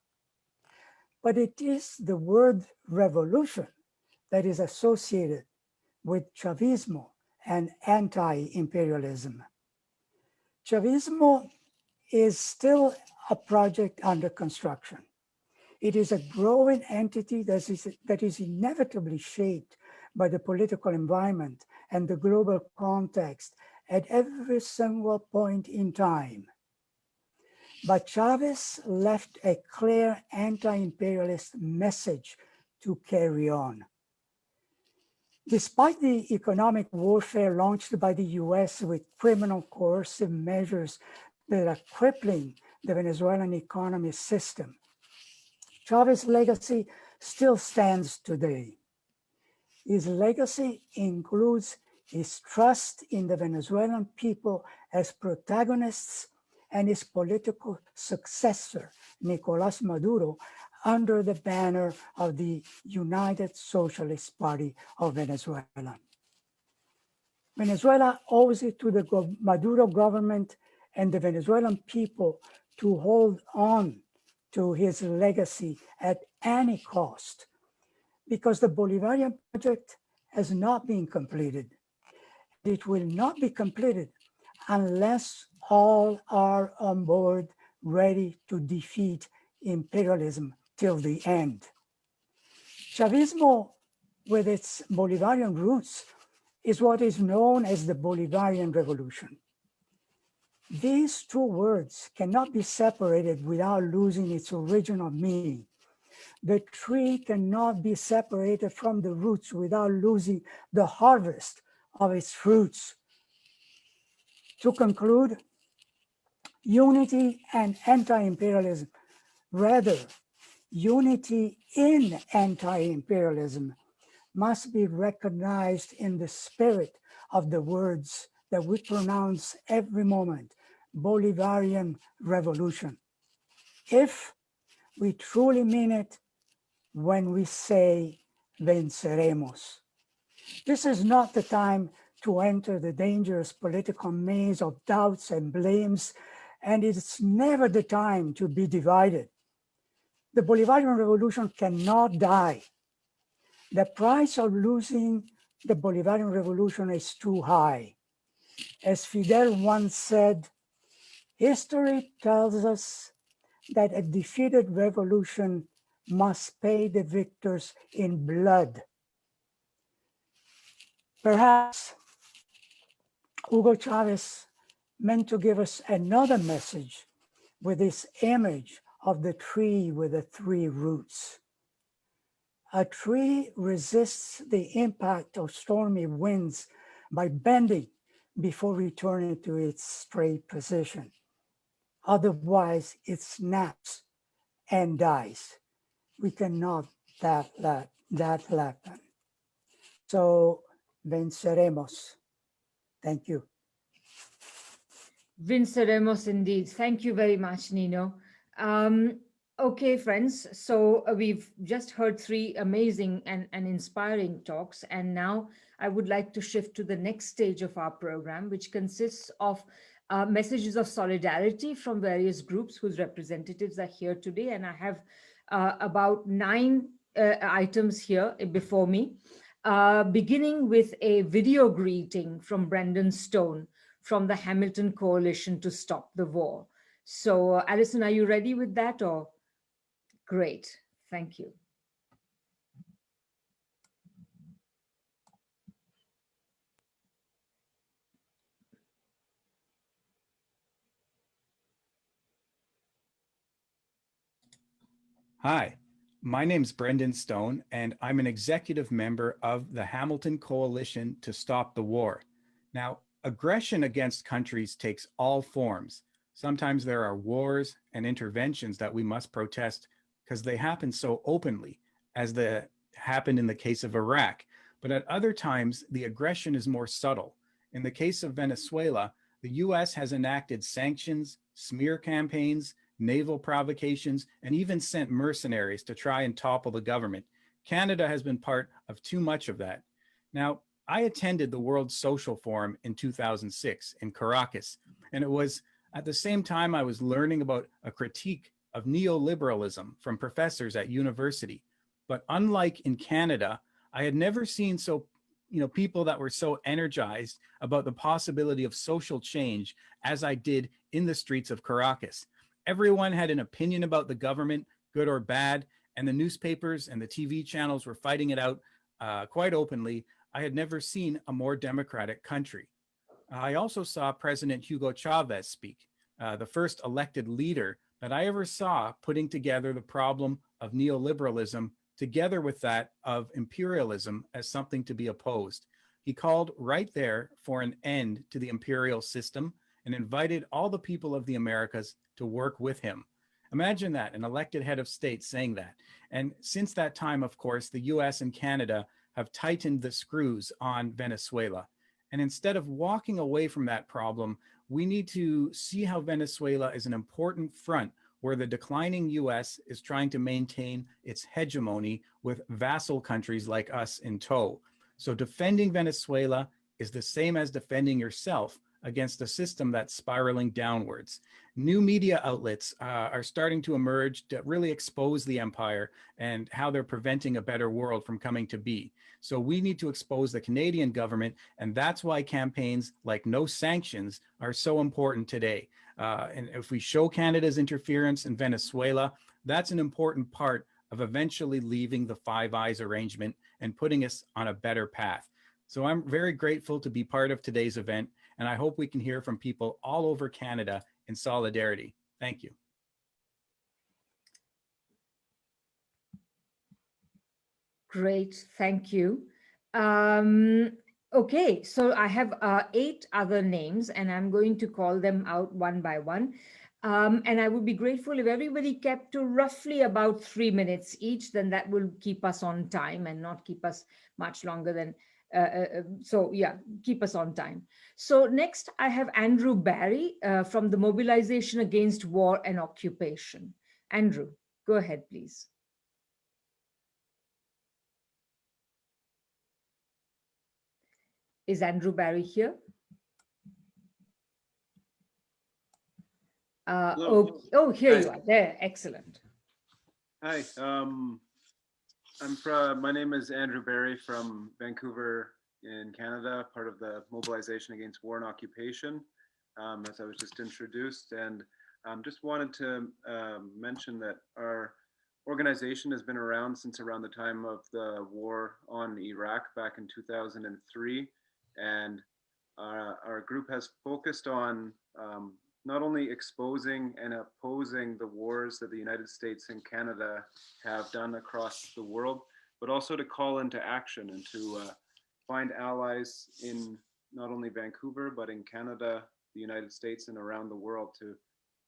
But it is the word revolution that is associated with Chavismo and anti-imperialism. Chavismo is still a project under construction. It is a growing entity that is inevitably shaped by the political environment and the global context at every single point in time. But Chavez left a clear anti-imperialist message to carry on. Despite the economic warfare launched by the US with criminal coercive measures that are crippling the Venezuelan economy system, Chavez's legacy still stands today. His legacy includes his trust in the Venezuelan people as protagonists and his political successor, Nicolás Maduro, under the banner of the United Socialist Party of Venezuela. Venezuela owes it to the Maduro government and the Venezuelan people to hold on to his legacy at any cost, because the Bolivarian project has not been completed. It will not be completed unless all are on board, ready to defeat imperialism till the end. Chavismo, with its Bolivarian roots, is what is known as the Bolivarian Revolution. These two words cannot be separated without losing its original meaning. The tree cannot be separated from the roots without losing the harvest of its fruits. To conclude, unity and anti-imperialism, rather, unity in anti-imperialism, must be recognized in the spirit of the words that we pronounce every moment, Bolivarian Revolution. If we truly mean it when we say venceremos. This is not the time to enter the dangerous political maze of doubts and blames, and it's never the time to be divided. The Bolivarian Revolution cannot die. The price of losing the Bolivarian Revolution is too high. As Fidel once said, history tells us that a defeated revolution must pay the victors in blood. Perhaps Hugo Chavez meant to give us another message with this image of the tree with the three roots. A tree resists the impact of stormy winds by bending before returning to its straight position. Otherwise, it snaps and dies. We cannot let that happen. So, venceremos. Thank you. Venceremos indeed. Thank you very much, Nino. Okay, friends, so we've just heard three amazing and inspiring talks, and now I would like to shift to the next stage of our program, which consists of messages of solidarity from various groups whose representatives are here today, and I have about 9 items here before me, beginning with a video greeting from Brendan Stone from the Hamilton Coalition to Stop the War. So, Alison, are you ready with that? Or great, thank you. Hi, my name's Brendan Stone, and I'm an executive member of the Hamilton Coalition to Stop the War. Now, aggression against countries takes all forms. Sometimes there are wars and interventions that we must protest because they happen so openly, as happened in the case of Iraq. But at other times, the aggression is more subtle. In the case of Venezuela, the US has enacted sanctions, smear campaigns, naval provocations, and even sent mercenaries to try and topple the government. Canada has been part of too much of that. Now, I attended the World Social Forum in 2006 in Caracas, and it was At the same time, I was learning about a critique of neoliberalism from professors at university. But unlike in Canada, I had never seen people that were so energized about the possibility of social change as I did in the streets of Caracas. Everyone had an opinion about the government, good or bad, and the newspapers and the TV channels were fighting it out quite openly. I had never seen a more democratic country. I also saw President Hugo Chavez speak, the first elected leader that I ever saw putting together the problem of neoliberalism together with that of imperialism as something to be opposed. He called right there for an end to the imperial system and invited all the people of the Americas to work with him. Imagine that, an elected head of state saying that. And since that time, of course, the US and Canada have tightened the screws on Venezuela. And instead of walking away from that problem, we need to see how Venezuela is an important front where the declining US is trying to maintain its hegemony with vassal countries like us in tow. So defending Venezuela is the same as defending yourself against a system that's spiraling downwards. New media outlets are starting to emerge to really expose the empire and how they're preventing a better world from coming to be. So we need to expose the Canadian government, and that's why campaigns like No Sanctions are so important today. And if we show Canada's interference in Venezuela, that's an important part of eventually leaving the Five Eyes arrangement and putting us on a better path. So I'm very grateful to be part of today's event, and I hope we can hear from people all over Canada in solidarity. Thank you. Great, thank you. Okay, so I have 8 other names, and I'm going to call them out one by one. And I would be grateful if everybody kept to roughly about 3 minutes each, then that will keep us on time and not keep us much longer than, so yeah, keep us on time. So next I have Andrew Barry from the Mobilization Against War and Occupation. Andrew, go ahead, please. Is Andrew Barry here? Oh, here you are. There, excellent. Hi, my name is Andrew Barry from Vancouver in Canada, part of the Mobilization Against War and Occupation, as I was just introduced. And just wanted to mention that our organization has been around since around the time of the war on Iraq back in 2003. And our group has focused on not only exposing and opposing the wars that the United States and Canada have done across the world, but also to call into action and to find allies in not only Vancouver, but in Canada, the United States, and around the world to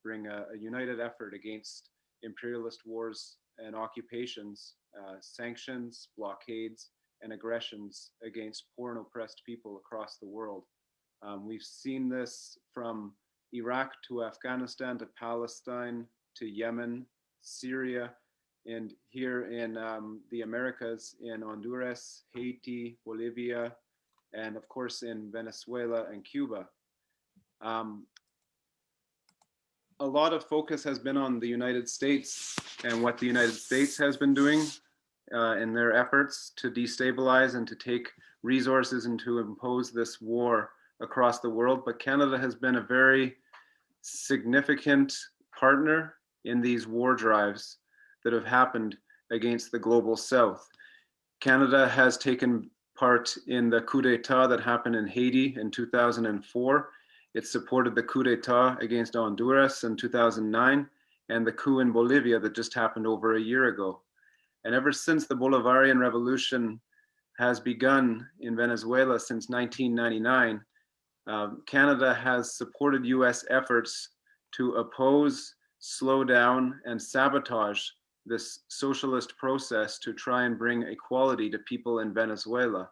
bring a united effort against imperialist wars and occupations, sanctions, blockades, and aggressions against poor and oppressed people across the world. We've seen this from Iraq to Afghanistan to Palestine to Yemen, Syria, and here in the Americas, in Honduras, Haiti, Bolivia, and of course in Venezuela and Cuba. A lot of focus has been on the United States and what the United States has been doing in their efforts to destabilize and to take resources and to impose this war across the world. But Canada has been a very significant partner in these war drives that have happened against the global South. Canada has taken part in the coup d'etat that happened in Haiti in 2004. It supported the coup d'etat against Honduras in 2009 and the coup in Bolivia that just happened over a year ago. And ever since the Bolivarian Revolution has begun in Venezuela since 1999, Canada has supported US efforts to oppose, slow down, and sabotage this socialist process to try and bring equality to people in Venezuela.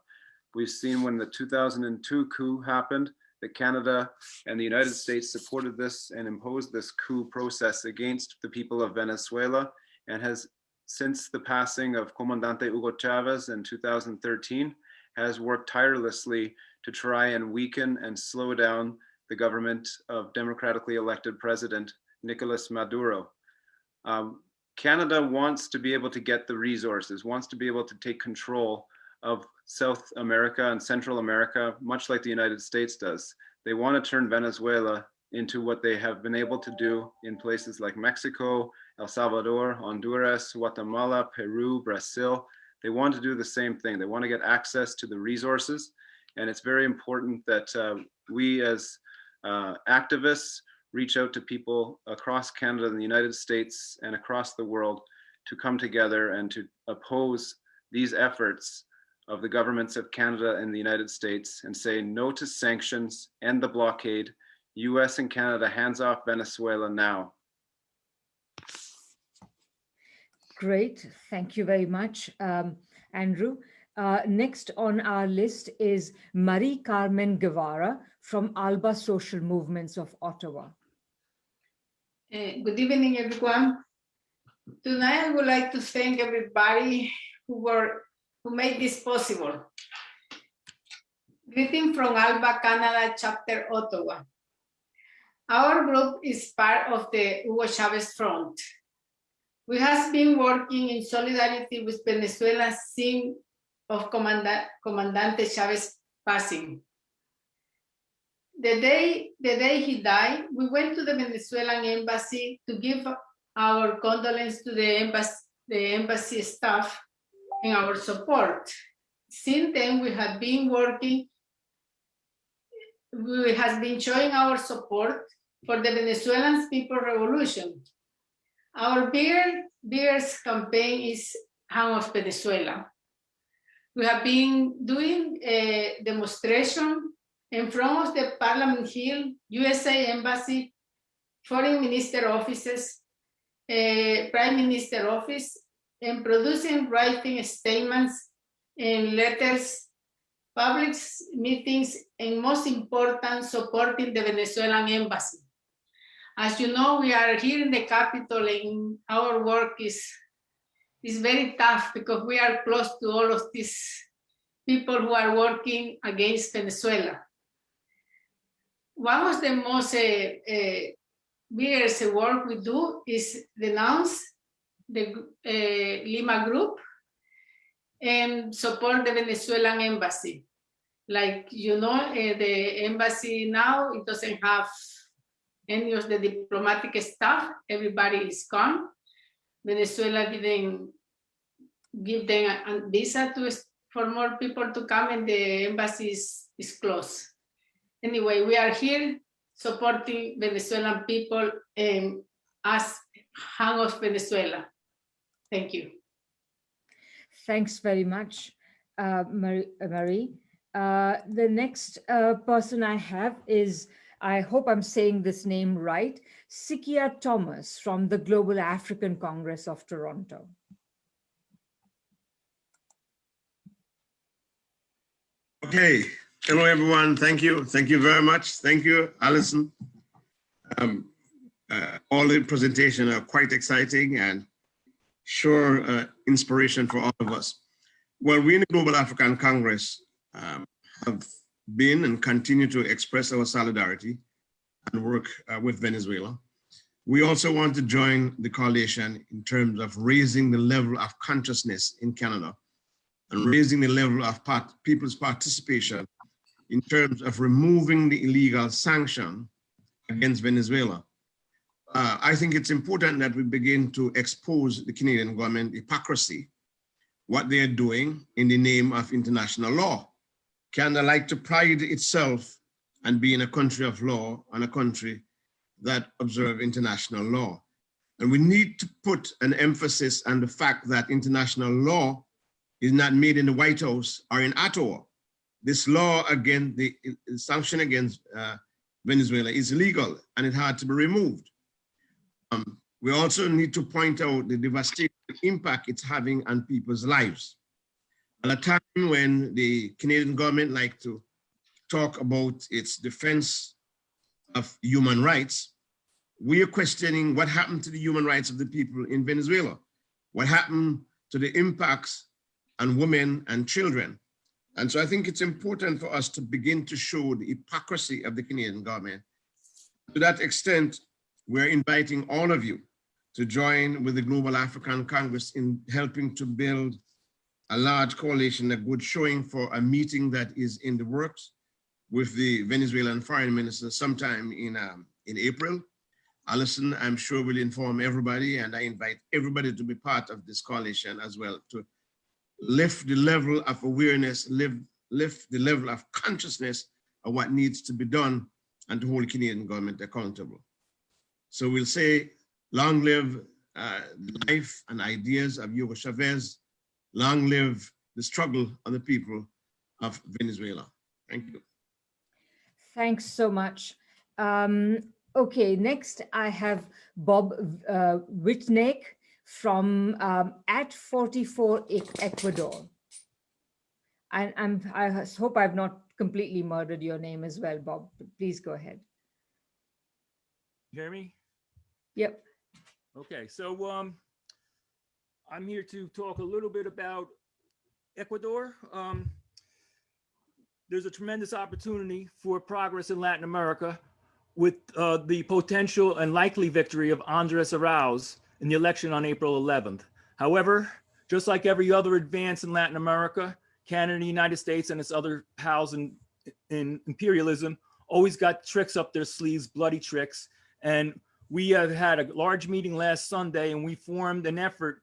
We've seen when the 2002 coup happened that Canada and the United States supported this and imposed this coup process against the people of Venezuela, and has, since the passing of Comandante Hugo Chavez in 2013, has worked tirelessly to try and weaken and slow down the government of democratically elected President Nicolas Maduro. Canada wants to be able to get the resources, wants to be able to take control of South America and Central America, much like the United States does. They want to turn Venezuela into what they have been able to do in places like Mexico, El Salvador, Honduras, Guatemala, Peru, Brazil. They want to do the same thing. They want to get access to the resources. And it's very important that we as activists reach out to people across Canada and the United States and across the world to come together and to oppose these efforts of the governments of Canada and the United States and say no to sanctions, end the blockade. US and Canada, hands off Venezuela now. Great, thank you very much, Andrew. Next on our list is Marie Carmen Guevara from ALBA Social Movements of Ottawa. Good evening, everyone. Tonight, I would like to thank everybody who made this possible. Greeting from ALBA Canada Chapter Ottawa. Our group is part of the Hugo Chavez Front. We have been working in solidarity with Venezuela since of Comandante Chavez passing. The day he died, we went to the Venezuelan embassy to give our condolences to the embassy staff and our support. Since then, we have been showing our support for the Venezuelan People's Revolution. Our biggest campaign is Hang of Venezuela. We have been doing a demonstration in front of the Parliament Hill, USA Embassy, Foreign Minister offices, Prime Minister office, and producing writing statements and letters, public meetings, and most important, supporting the Venezuelan embassy. As you know, we are here in the capital and our work is very tough because we are close to all of these people who are working against Venezuela. One of the most biggest work we do is denounce the Lima group and support the Venezuelan embassy. Like, you know, the embassy now, it doesn't have any of the diplomatic staff. Everybody is gone. Venezuela didn't give them a visa for more people to come, and the embassy is closed. Anyway, we are here supporting Venezuelan people and as Hang of Venezuela. Thank you. Thanks very much, Marie. The next person I have is, I hope I'm saying this name right, Sikia Thomas from the Global African Congress of Toronto. Okay, hello everyone, thank you. Thank you very much. Thank you, Alison. All the presentations are quite exciting and sure inspiration for all of us. Well, we in the Global African Congress have been and continue to express our solidarity and work with Venezuela. We also want to join the coalition in terms of raising the level of consciousness in Canada and raising the level of people's participation in terms of removing the illegal sanction against Venezuela. I think it's important that we begin to expose the Canadian government hypocrisy, what they are doing in the name of international law. Canada like to pride itself and be in a country of law and a country that observe international law. And we need to put an emphasis on the fact that international law is not made in the White House or in Ottawa. This law against the sanction against Venezuela is illegal and it had to be removed. We also need to point out the devastating impact it's having on people's lives. At a time when the Canadian government like to talk about its defense of human rights, we are questioning what happened to the human rights of the people in Venezuela. What happened to the impacts on women and children? And so I think it's important for us to begin to show the hypocrisy of the Canadian government. To that extent, we're inviting all of you to join with the Global African Congress in helping to build a large coalition, a good showing for a meeting that is in the works with the Venezuelan foreign minister sometime in April. Alison, I'm sure, will inform everybody, and I invite everybody to be part of this coalition as well, to lift the level of awareness, lift the level of consciousness of what needs to be done, and to hold the Canadian government accountable. So we'll say, long live the life and ideas of Hugo Chavez, long live the struggle of the people of Venezuela. Thank you. Thanks so much. Okay, next I have Bob Whitney from at 44 Ecuador. And I hope I've not completely murdered your name as well, Bob. But please go ahead. Hear me? Yep. Okay, so I'm here to talk a little bit about Ecuador. There's a tremendous opportunity for progress in Latin America with the potential and likely victory of Andrés Arauz in the election on April 11th. However, just like every other advance in Latin America, Canada, the United States, and its other pals in imperialism always got tricks up their sleeves, bloody tricks. And we have had a large meeting last Sunday, and we formed an effort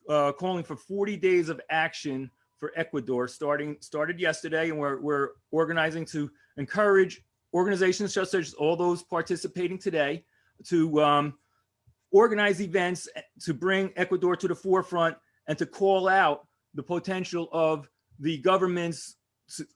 calling for 40 days of action for Ecuador, started yesterday, and we're organizing to encourage organizations such as all those participating today to organize events to bring Ecuador to the forefront and to call out the potential of the governments.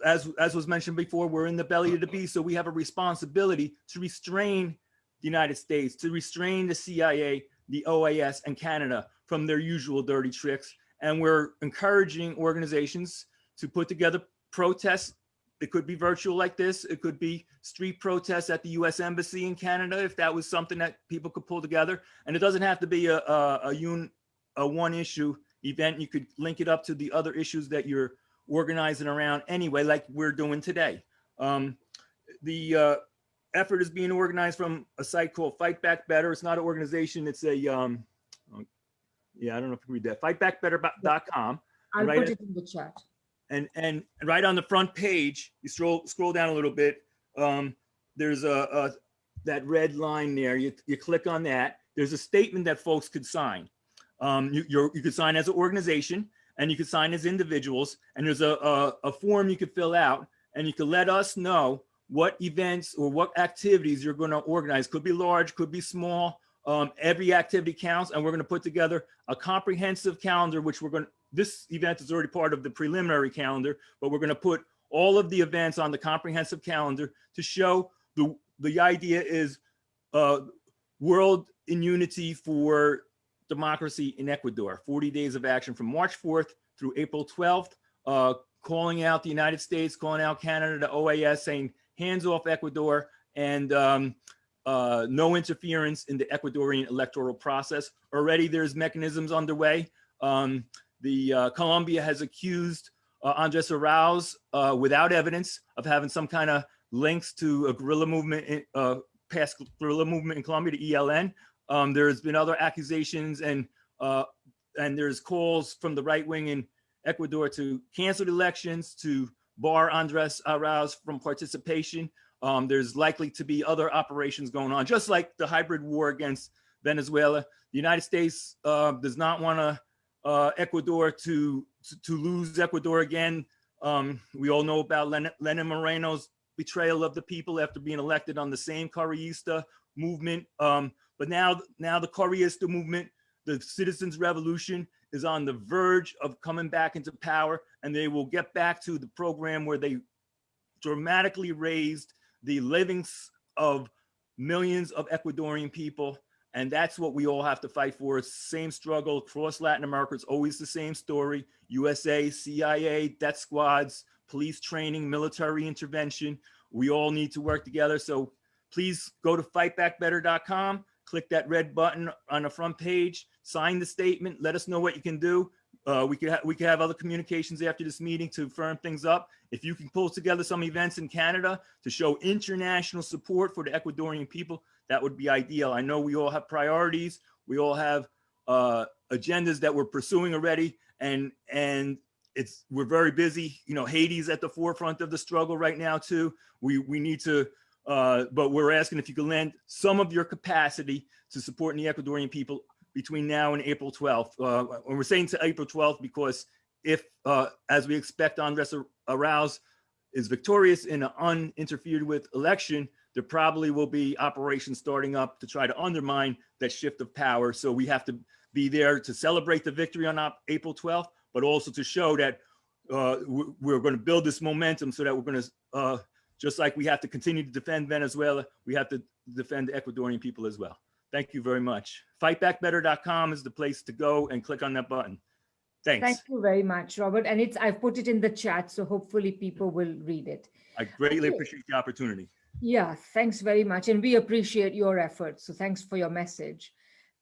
As was mentioned before, we're in the belly of the beast, so we have a responsibility to restrain the United States, to restrain the CIA, the OAS, and Canada from their usual dirty tricks. And we're encouraging organizations to put together protests. It could be virtual like this. It could be street protests at the US Embassy in Canada, if that was something that people could pull together. And it doesn't have to be a one issue event. You could link it up to the other issues that you're organizing around anyway, like we're doing today. The effort is being organized from a site called Fight Back Better. It's not an organization, it's a, yeah, I don't know if you can read that, fightbackbetter.com. I'll put it in the chat. And right on the front page, you scroll down a little bit, there's that red line there. You click on that. There's a statement that folks could sign. You could sign as an organization, and you could sign as individuals, and there's a form you could fill out, and you could let us know what events or what activities you're going to organize. Could be large, could be small. Every activity counts, and we're going to put together a comprehensive calendar, which this event is already part of the preliminary calendar, but we're going to put all of the events on the comprehensive calendar to show the idea is World in Unity for Democracy in Ecuador, 40 days of action from March 4th through April 12th, calling out the United States, calling out Canada, the OAS, saying hands off Ecuador, and no interference in the Ecuadorian electoral process. Already there's mechanisms underway. Colombia has accused Andrés Arauz without evidence of having some kind of links to a guerrilla movement, past guerrilla movement in Colombia, the ELN. There's been other accusations, and there's calls from the right wing in Ecuador to cancel the elections, to bar Andrés Arauz from participation. There's likely to be other operations going on, just like the hybrid war against Venezuela. The United States does not want Ecuador to lose Ecuador again. We all know about Lenin Moreno's betrayal of the people after being elected on the same Correísta movement. But now the Correísta movement, the citizens' revolution, is on the verge of coming back into power, and they will get back to the program where they dramatically raised the livings of millions of Ecuadorian people. And that's what we all have to fight for. It's the same struggle across Latin America. It's always the same story. USA, CIA, death squads, police training, military intervention. We all need to work together. So please go to fightbackbetter.com, click that red button on the front page, sign the statement, let us know what you can do. we could have other communications after this meeting to firm things up. If you can pull together some events in Canada to show international support for the Ecuadorian people, that would be ideal. I know we all have priorities. We all have agendas that we're pursuing already, and we're very busy. You know, Haiti's at the forefront of the struggle right now too. We need to, but we're asking if you can lend some of your capacity to supporting the Ecuadorian people between now and April 12th. And we're saying to April 12th because if, as we expect, Andres Arauz is victorious in an uninterfered with election, there probably will be operations starting up to try to undermine that shift of power. So we have to be there to celebrate the victory on April 12th, but also to show that we're going to build this momentum so that we're going to, just like we have to continue to defend Venezuela, we have to defend the Ecuadorian people as well. Thank you very much. Fightbackbetter.com is the place to go and click on that button. Thanks. Thank you very much, Robert. And I've put it in the chat, so hopefully people will read it. I greatly appreciate the opportunity. Yeah, thanks very much. And we appreciate your efforts. So thanks for your message.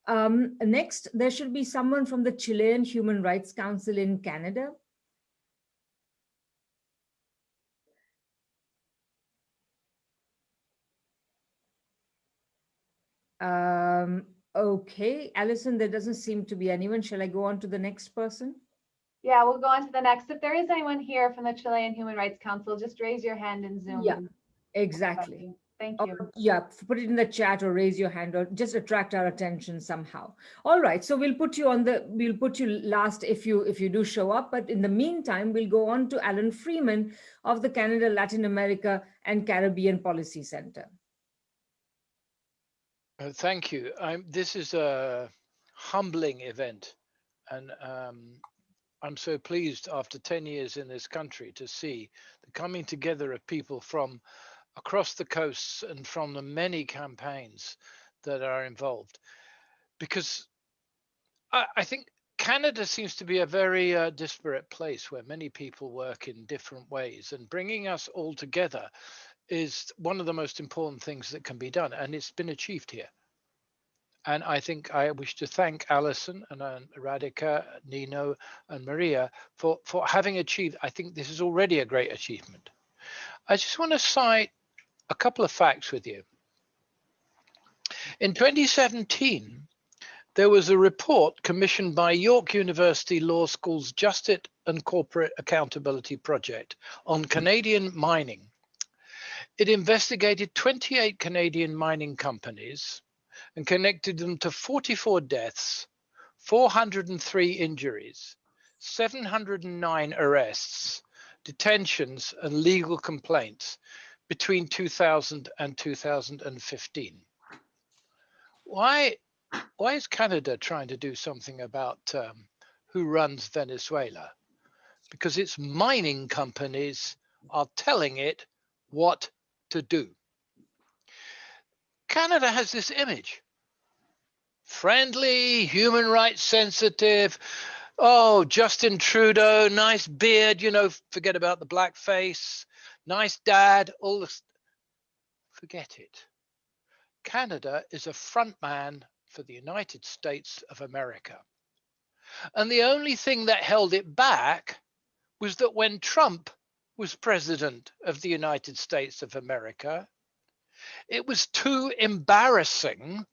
Next, there should be someone from the Chilean Human Rights Council in Canada. Okay, Alison, there doesn't seem to be anyone. Shall I go on to the next person? Yeah, we'll go on to the next. If there is anyone here from the Chilean Human Rights Council, just raise your hand in Zoom. Yeah, exactly. Thank you. Yeah, put it in the chat or raise your hand or just attract our attention somehow. All right, so we'll put you last if you do show up. But in the meantime, we'll go on to Alan Freeman of the Canada, Latin America and Caribbean Policy Center. Thank you. This is a humbling event, and I'm so pleased after 10 years in this country to see the coming together of people from across the coasts and from the many campaigns that are involved. Because I think Canada seems to be a very disparate place where many people work in different ways, and bringing us all together is one of the most important things that can be done, and it's been achieved here. And I think I wish to thank Alison and Radhika, Nino and Maria for having achieved. I think this is already a great achievement. I just want to cite a couple of facts with you. In 2017, there was a report commissioned by York University Law School's Justice and Corporate Accountability Project on Canadian mining. It investigated 28 Canadian mining companies and connected them to 44 deaths, 403 injuries, 709 arrests, detentions, and legal complaints between 2000 and 2015. Why is Canada trying to do something about who runs Venezuela? Because its mining companies are telling it what to do. Canada has this image. Friendly, human rights sensitive. Oh, Justin Trudeau, nice beard, you know, forget about the black face. Nice dad, all this. Forget it. Canada is a front man for the United States of America. And the only thing that held it back was that when Trump was president of the United States of America, it was too embarrassing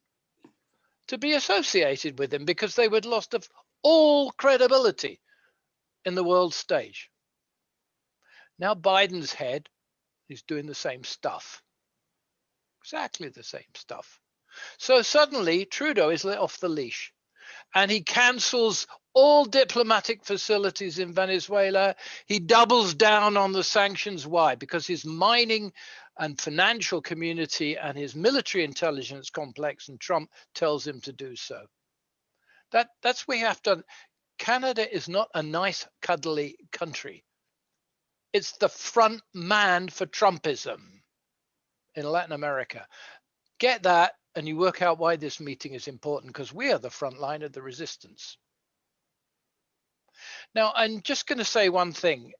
to be associated with him because they would lost of all credibility in the world stage. Now Biden's head is doing the same stuff. Exactly the same stuff. So suddenly Trudeau is let off the leash and he cancels all diplomatic facilities in Venezuela. He doubles down on the sanctions. Why? Because his mining and financial community and his military intelligence complex and Trump tells him to do so. That's what we have to. Canada is not a nice, cuddly country. It's the front man for Trumpism in Latin America. Get that and you work out why this meeting is important, because we are the front line of the resistance. Now, I'm just going to say one thing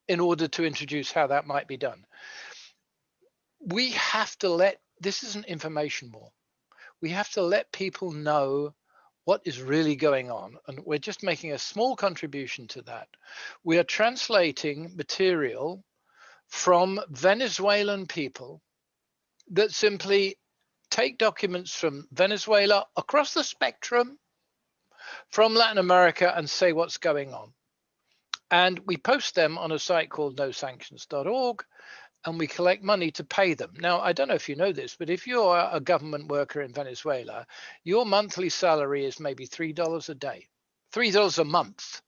in order to introduce how that might be done. We have to let, this is an information war. We have to let people know what is really going on, and we're just making a small contribution to that. We are translating material from Venezuelan people that simply take documents from Venezuela across the spectrum from Latin America and say what's going on. And we post them on a site called nosanctions.org, and we collect money to pay them. Now, I don't know if you know this, but if you're a government worker in Venezuela, your monthly salary is maybe $3 a day, $3 a month.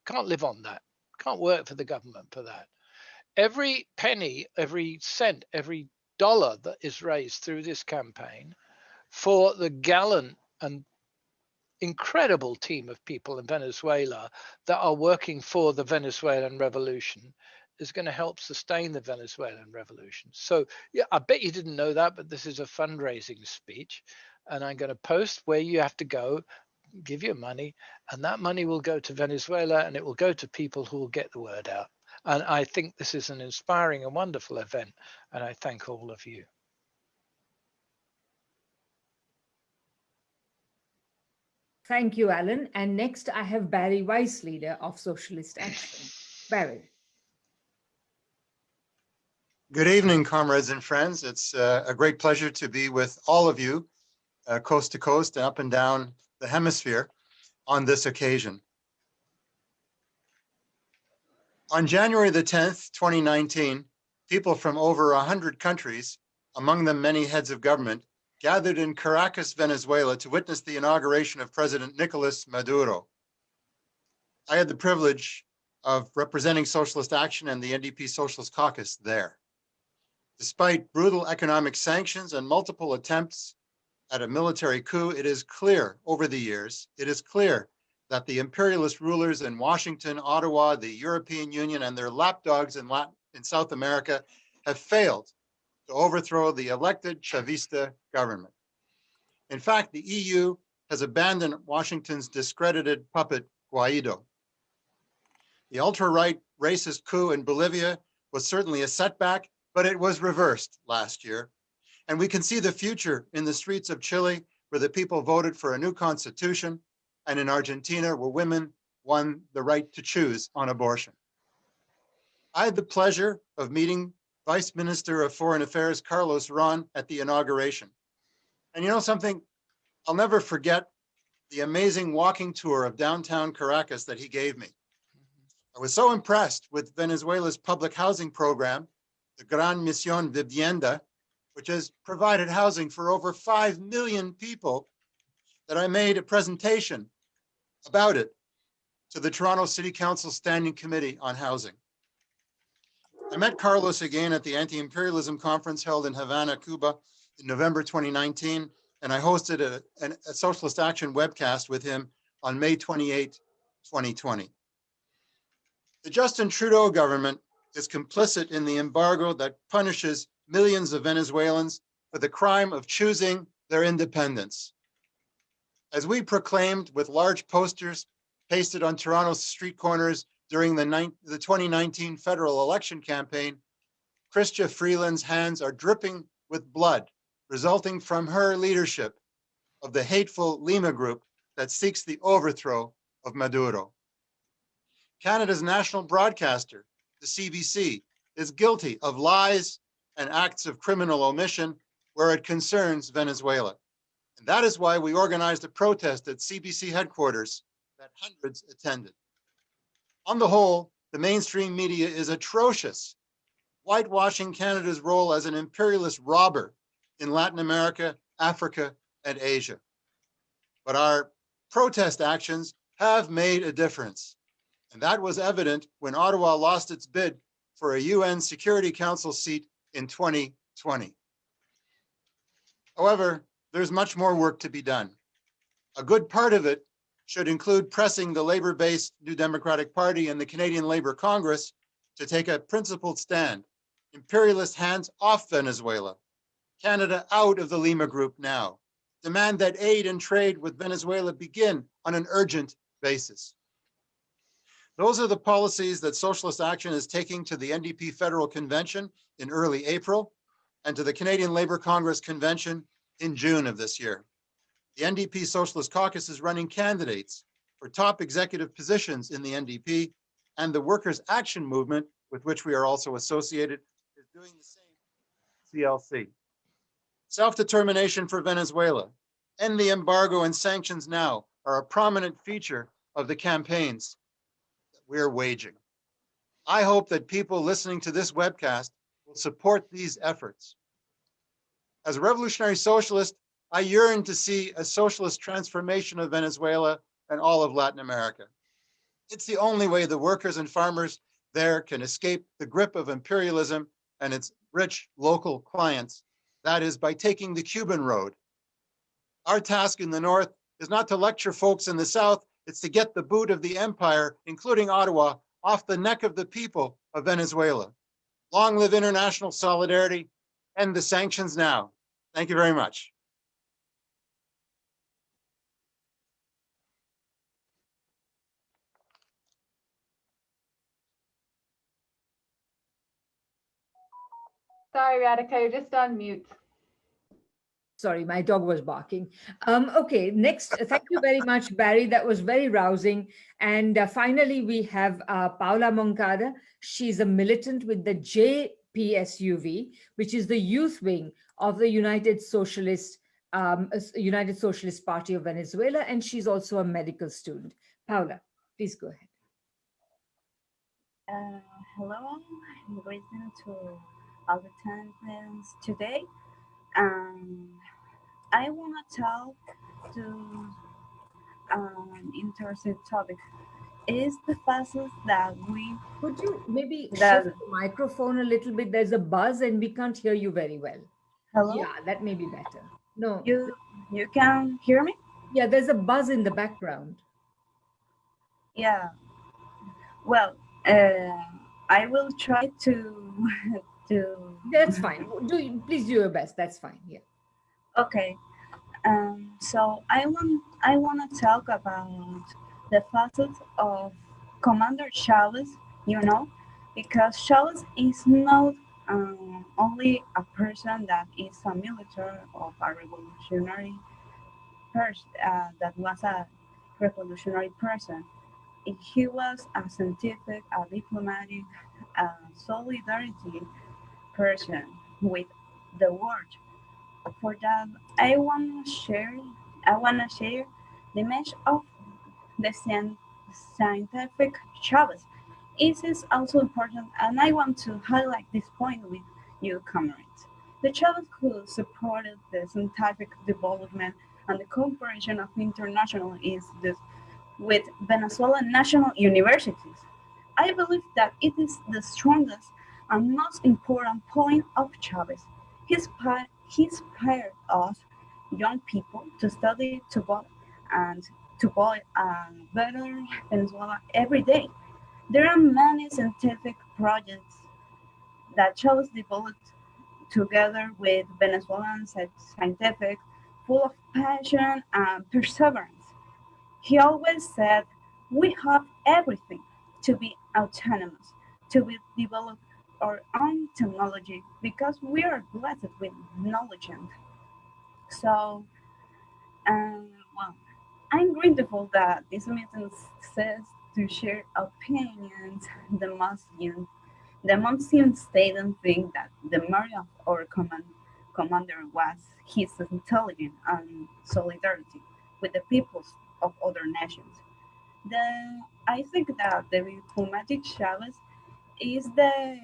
Can't live on that. Can't work for the government for that. Every penny, every cent, every dollar that is raised through this campaign for the gallant and incredible team of people in Venezuela that are working for the Venezuelan revolution is going to help sustain the Venezuelan revolution. So yeah, I bet you didn't know that, but this is a fundraising speech, and I'm going to post where you have to go, give your money, and that money will go to Venezuela, and it will go to people who will get the word out. And I think this is an inspiring and wonderful event, and I thank all of you. Thank you, Alan. And next I have Barry Weiss, leader of Socialist Action. Barry. Good evening, comrades and friends. It's a great pleasure to be with all of you, coast to coast and up and down the hemisphere on this occasion. On January the 10th, 2019, people from over 100 countries, among them many heads of government, gathered in Caracas, Venezuela to witness the inauguration of President Nicolas Maduro. I had the privilege of representing Socialist Action and the NDP Socialist Caucus there. Despite brutal economic sanctions and multiple attempts at a military coup, it is clear over the years, it is clear that the imperialist rulers in Washington, Ottawa, the European Union, and their lapdogs in South America have failed to overthrow the elected Chavista government. In fact, the EU has abandoned Washington's discredited puppet, Guaido. The ultra-right racist coup in Bolivia was certainly a setback, but it was reversed last year. And we can see the future in the streets of Chile, where the people voted for a new constitution, and in Argentina, where women won the right to choose on abortion. I had the pleasure of meeting Vice Minister of Foreign Affairs, Carlos Ron, at the inauguration. And you know something, I'll never forget the amazing walking tour of downtown Caracas that he gave me. I was so impressed with Venezuela's public housing program, the Gran Misión Vivienda, which has provided housing for over 5 million people, that I made a presentation about it to the Toronto City Council Standing Committee on Housing. I met Carlos again at the Anti-Imperialism Conference held in Havana, Cuba in November 2019, and I hosted a Socialist Action webcast with him on May 28, 2020. The Justin Trudeau government is complicit in the embargo that punishes millions of Venezuelans for the crime of choosing their independence. As we proclaimed with large posters pasted on Toronto's street corners during the 2019 federal election campaign, Chrystia Freeland's hands are dripping with blood, resulting from her leadership of the hateful Lima group that seeks the overthrow of Maduro. Canada's national broadcaster, the CBC, is guilty of lies and acts of criminal omission where it concerns Venezuela. And that is why we organized a protest at CBC headquarters that hundreds attended. On the whole, the mainstream media is atrocious, whitewashing Canada's role as an imperialist robber in Latin America, Africa, and Asia. But our protest actions have made a difference. And that was evident when Ottawa lost its bid for a UN Security Council seat in 2020. However, there's much more work to be done. A good part of it should include pressing the Labour-based New Democratic Party and the Canadian Labour Congress to take a principled stand. Imperialist hands off Venezuela. Canada out of the Lima Group now. Demand that aid and trade with Venezuela begin on an urgent basis. Those are the policies that Socialist Action is taking to the NDP Federal Convention in early April and to the Canadian Labour Congress Convention in June of this year. The NDP Socialist Caucus is running candidates for top executive positions in the NDP, and the Workers' Action Movement, with which we are also associated, is doing the same. CLC. Self-determination for Venezuela, end the embargo and sanctions now are a prominent feature of the campaigns that we're waging. I hope that people listening to this webcast will support these efforts. As a revolutionary socialist, I yearn to see a socialist transformation of Venezuela and all of Latin America. It's the only way the workers and farmers there can escape the grip of imperialism and its rich local clients. That is by taking the Cuban road. Our task in the North is not to lecture folks in the South, it's to get the boot of the empire, including Ottawa, off the neck of the people of Venezuela. Long live international solidarity. End the sanctions now. Thank you very much. Sorry, Radhika, you're just on mute. Sorry, my dog was barking. Okay, next, thank you very much, Barry. That was very rousing. And finally, we have Paula Moncada. She's a militant with the JPSUV, which is the youth wing of the United Socialist Party of Venezuela, and she's also a medical student. Paula, please go ahead. Hello, greetings to all the attendants today. I want to talk to an interesting topic. Is the fastest that we... Could you maybe shift the microphone a little bit? There's a buzz and we can't hear you very well. Hello? Yeah, that may be better. No. You can hear me? Yeah, there's a buzz in the background. Yeah. Well, I will try to... That's fine. Please do your best. That's fine. Yeah. Okay. So I want to talk about the facet of Commander Chavez, because Chavez is not only a person that is a military or a revolutionary person, that was a revolutionary person. He was a scientific, a diplomatic, a solidarity person with the world. For that, I want to share the image of the scientific Chavez. It is also important, and I want to highlight this point with you, comrades. The Chavez who supported the scientific development and the cooperation of international institutes with Venezuelan national universities. I believe that it is the strongest and most important point of Chavez. He inspired us, young people, to study, to vote, and to build a better Venezuela every day. There are many scientific projects that Chavez developed together with Venezuelan scientific, full of passion and perseverance. He always said, we have everything to be autonomous, to develop our own technology, because we are blessed with knowledge. So, well, I'm grateful that this meeting says to share opinions. The Monsignor stated think that the merit of our commander was his intelligence and solidarity with the peoples of other nations. I think that the diplomatic Chavez is the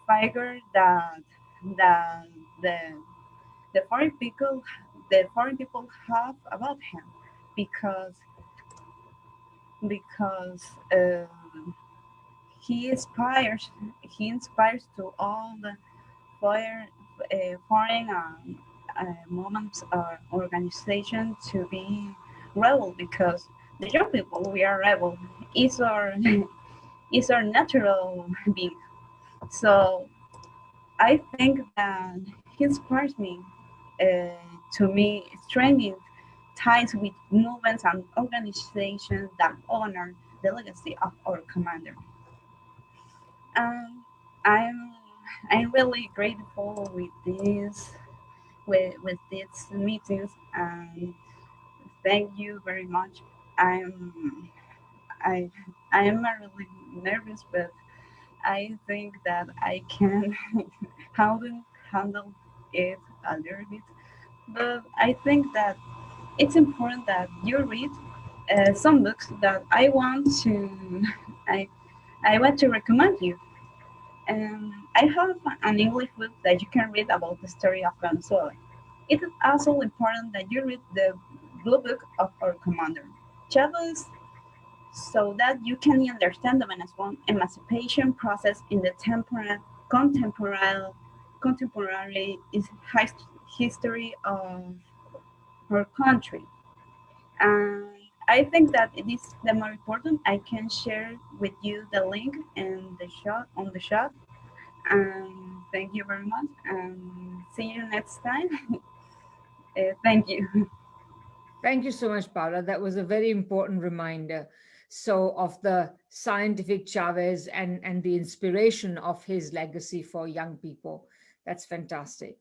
figure that the foreign people have about him, because he inspires to all the foreign movements or organization to be rebel, because the young people, we are rebel, is our natural being. So I think that he inspires me to me strengthening ties with movements and organizations that honor the legacy of our commander. I'm really grateful with this with these meetings. And thank you very much. I I am really nervous, but I think that I can handle it a little bit. But I think that it's important that you read some books that I I want to recommend you. I have an English book that you can read about the story of Venezuela. It is also important that you read the Blue Book of our commander, Chavez, so that you can understand the Venezuelan emancipation process in the contemporary history of our country. And I think that it is the more important. I can share with you the link in the shot on the shot. And thank you very much. And see you next time. Thank you. Thank you so much, Paula. That was a very important reminder. So of the scientific Chavez and the inspiration of his legacy for young people. That's fantastic.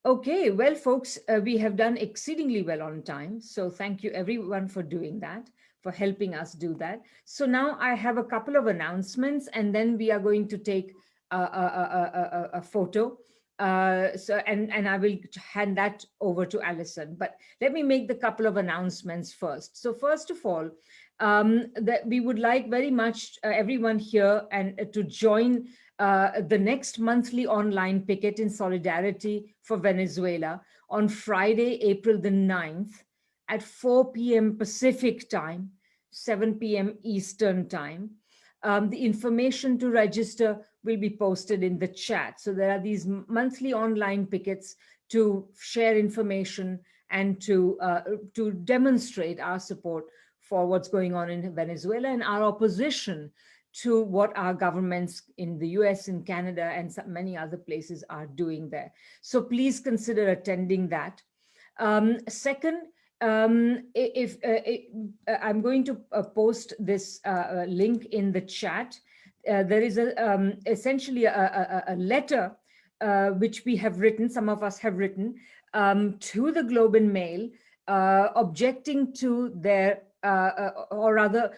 Okay, well, folks, we have done exceedingly well on time. So thank you everyone for doing that, for helping us do that. So now I have a couple of announcements, and then we are going to take a photo. And I will hand that over to Alison. But let me make the couple of announcements first. So first of all, that we would like very much everyone here and to join the next monthly online picket in solidarity for Venezuela on Friday, April the 9th at 4 p.m. Pacific time, 7 p.m. Eastern time. The information to register will be posted in the chat. So there are these monthly online pickets to share information and to demonstrate our support for what's going on in Venezuela and our opposition to what our governments in the US and Canada and many other places are doing there. So please consider attending that. Second, I'm going to post this link in the chat. There is essentially a letter which we have written, some of us have written, to the Globe and Mail, objecting to their or rather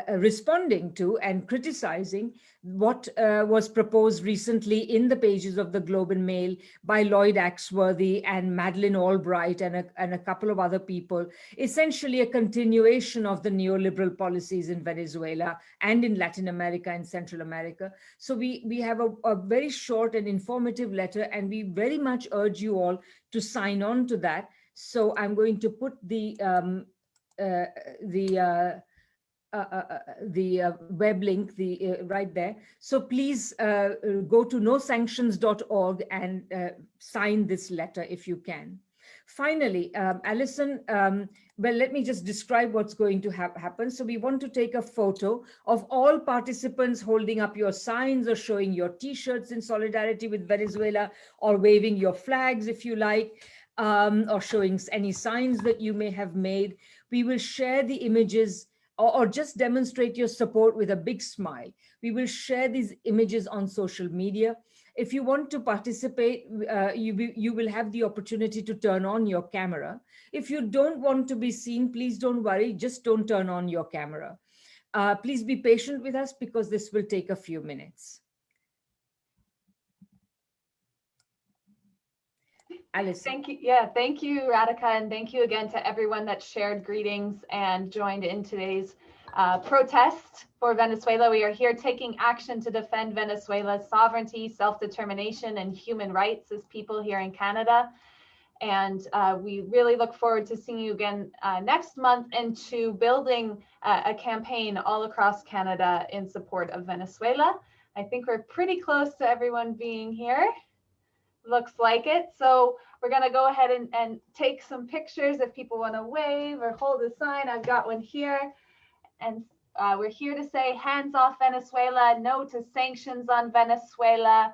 responding to and criticizing what was proposed recently in the pages of the Globe and Mail by Lloyd Axworthy and Madeleine Albright and a couple of other people, essentially a continuation of the neoliberal policies in Venezuela and in Latin America and Central America. So we have a very short and informative letter, and we very much urge you all to sign on to that. So I'm going to put the web link right there. So please go to nosanctions.org and sign this letter if you can. Finally, Alison, well, let me just describe what's going to happen. So we want to take a photo of all participants holding up your signs or showing your T-shirts in solidarity with Venezuela, or waving your flags if you like, or showing any signs that you may have made. We will share the images or just demonstrate your support with a big smile. We will share these images on social media. If you want to participate, you will have the opportunity to turn on your camera. If you don't want to be seen, please don't worry, just don't turn on your camera. Please be patient with us because this will take a few minutes. Alison. Thank you. Yeah, thank you, Radhika, and thank you again to everyone that shared greetings and joined in today's protest for Venezuela. We are here taking action to defend Venezuela's sovereignty, self-determination, and human rights as people here in Canada. And we really look forward to seeing you again next month and to building a campaign all across Canada in support of Venezuela. I think we're pretty close to everyone being here. Looks like it. So we're going to go ahead and take some pictures if people want to wave or hold a sign. I've got one here. And we're here to say hands off Venezuela, no to sanctions on Venezuela.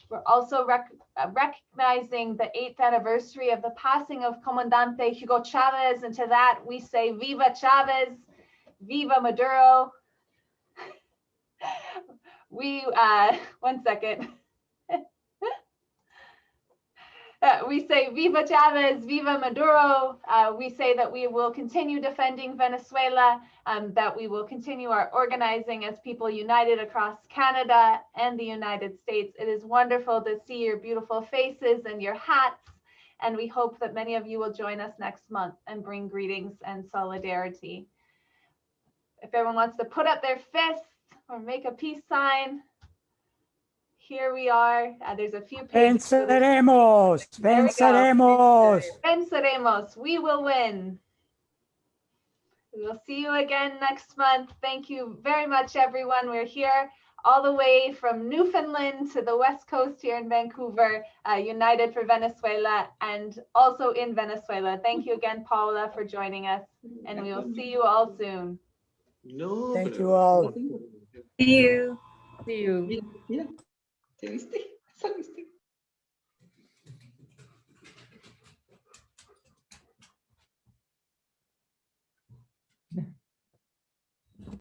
We're also recognizing the 8th anniversary of the passing of Comandante Hugo Chavez. And to that, we say Viva Chavez, Viva Maduro. One second. We say Viva Chavez, Viva Maduro. We say that we will continue defending Venezuela, that we will continue our organizing as people united across Canada and the United States. It is wonderful to see your beautiful faces and your hats, and we hope that many of you will join us next month and bring greetings and solidarity. If everyone wants to put up their fist or make a peace sign, here we are. There's a few pages. Venceremos, venceremos. Venceremos. We will win. We will see you again next month. Thank you very much, everyone. We're here all the way from Newfoundland to the West Coast here in Vancouver, United for Venezuela, and also in Venezuela. Thank you again, Paula, for joining us, and we will see you all soon. Thank you all. See you. See you. Mira, ¿te viste? ¿Saliste?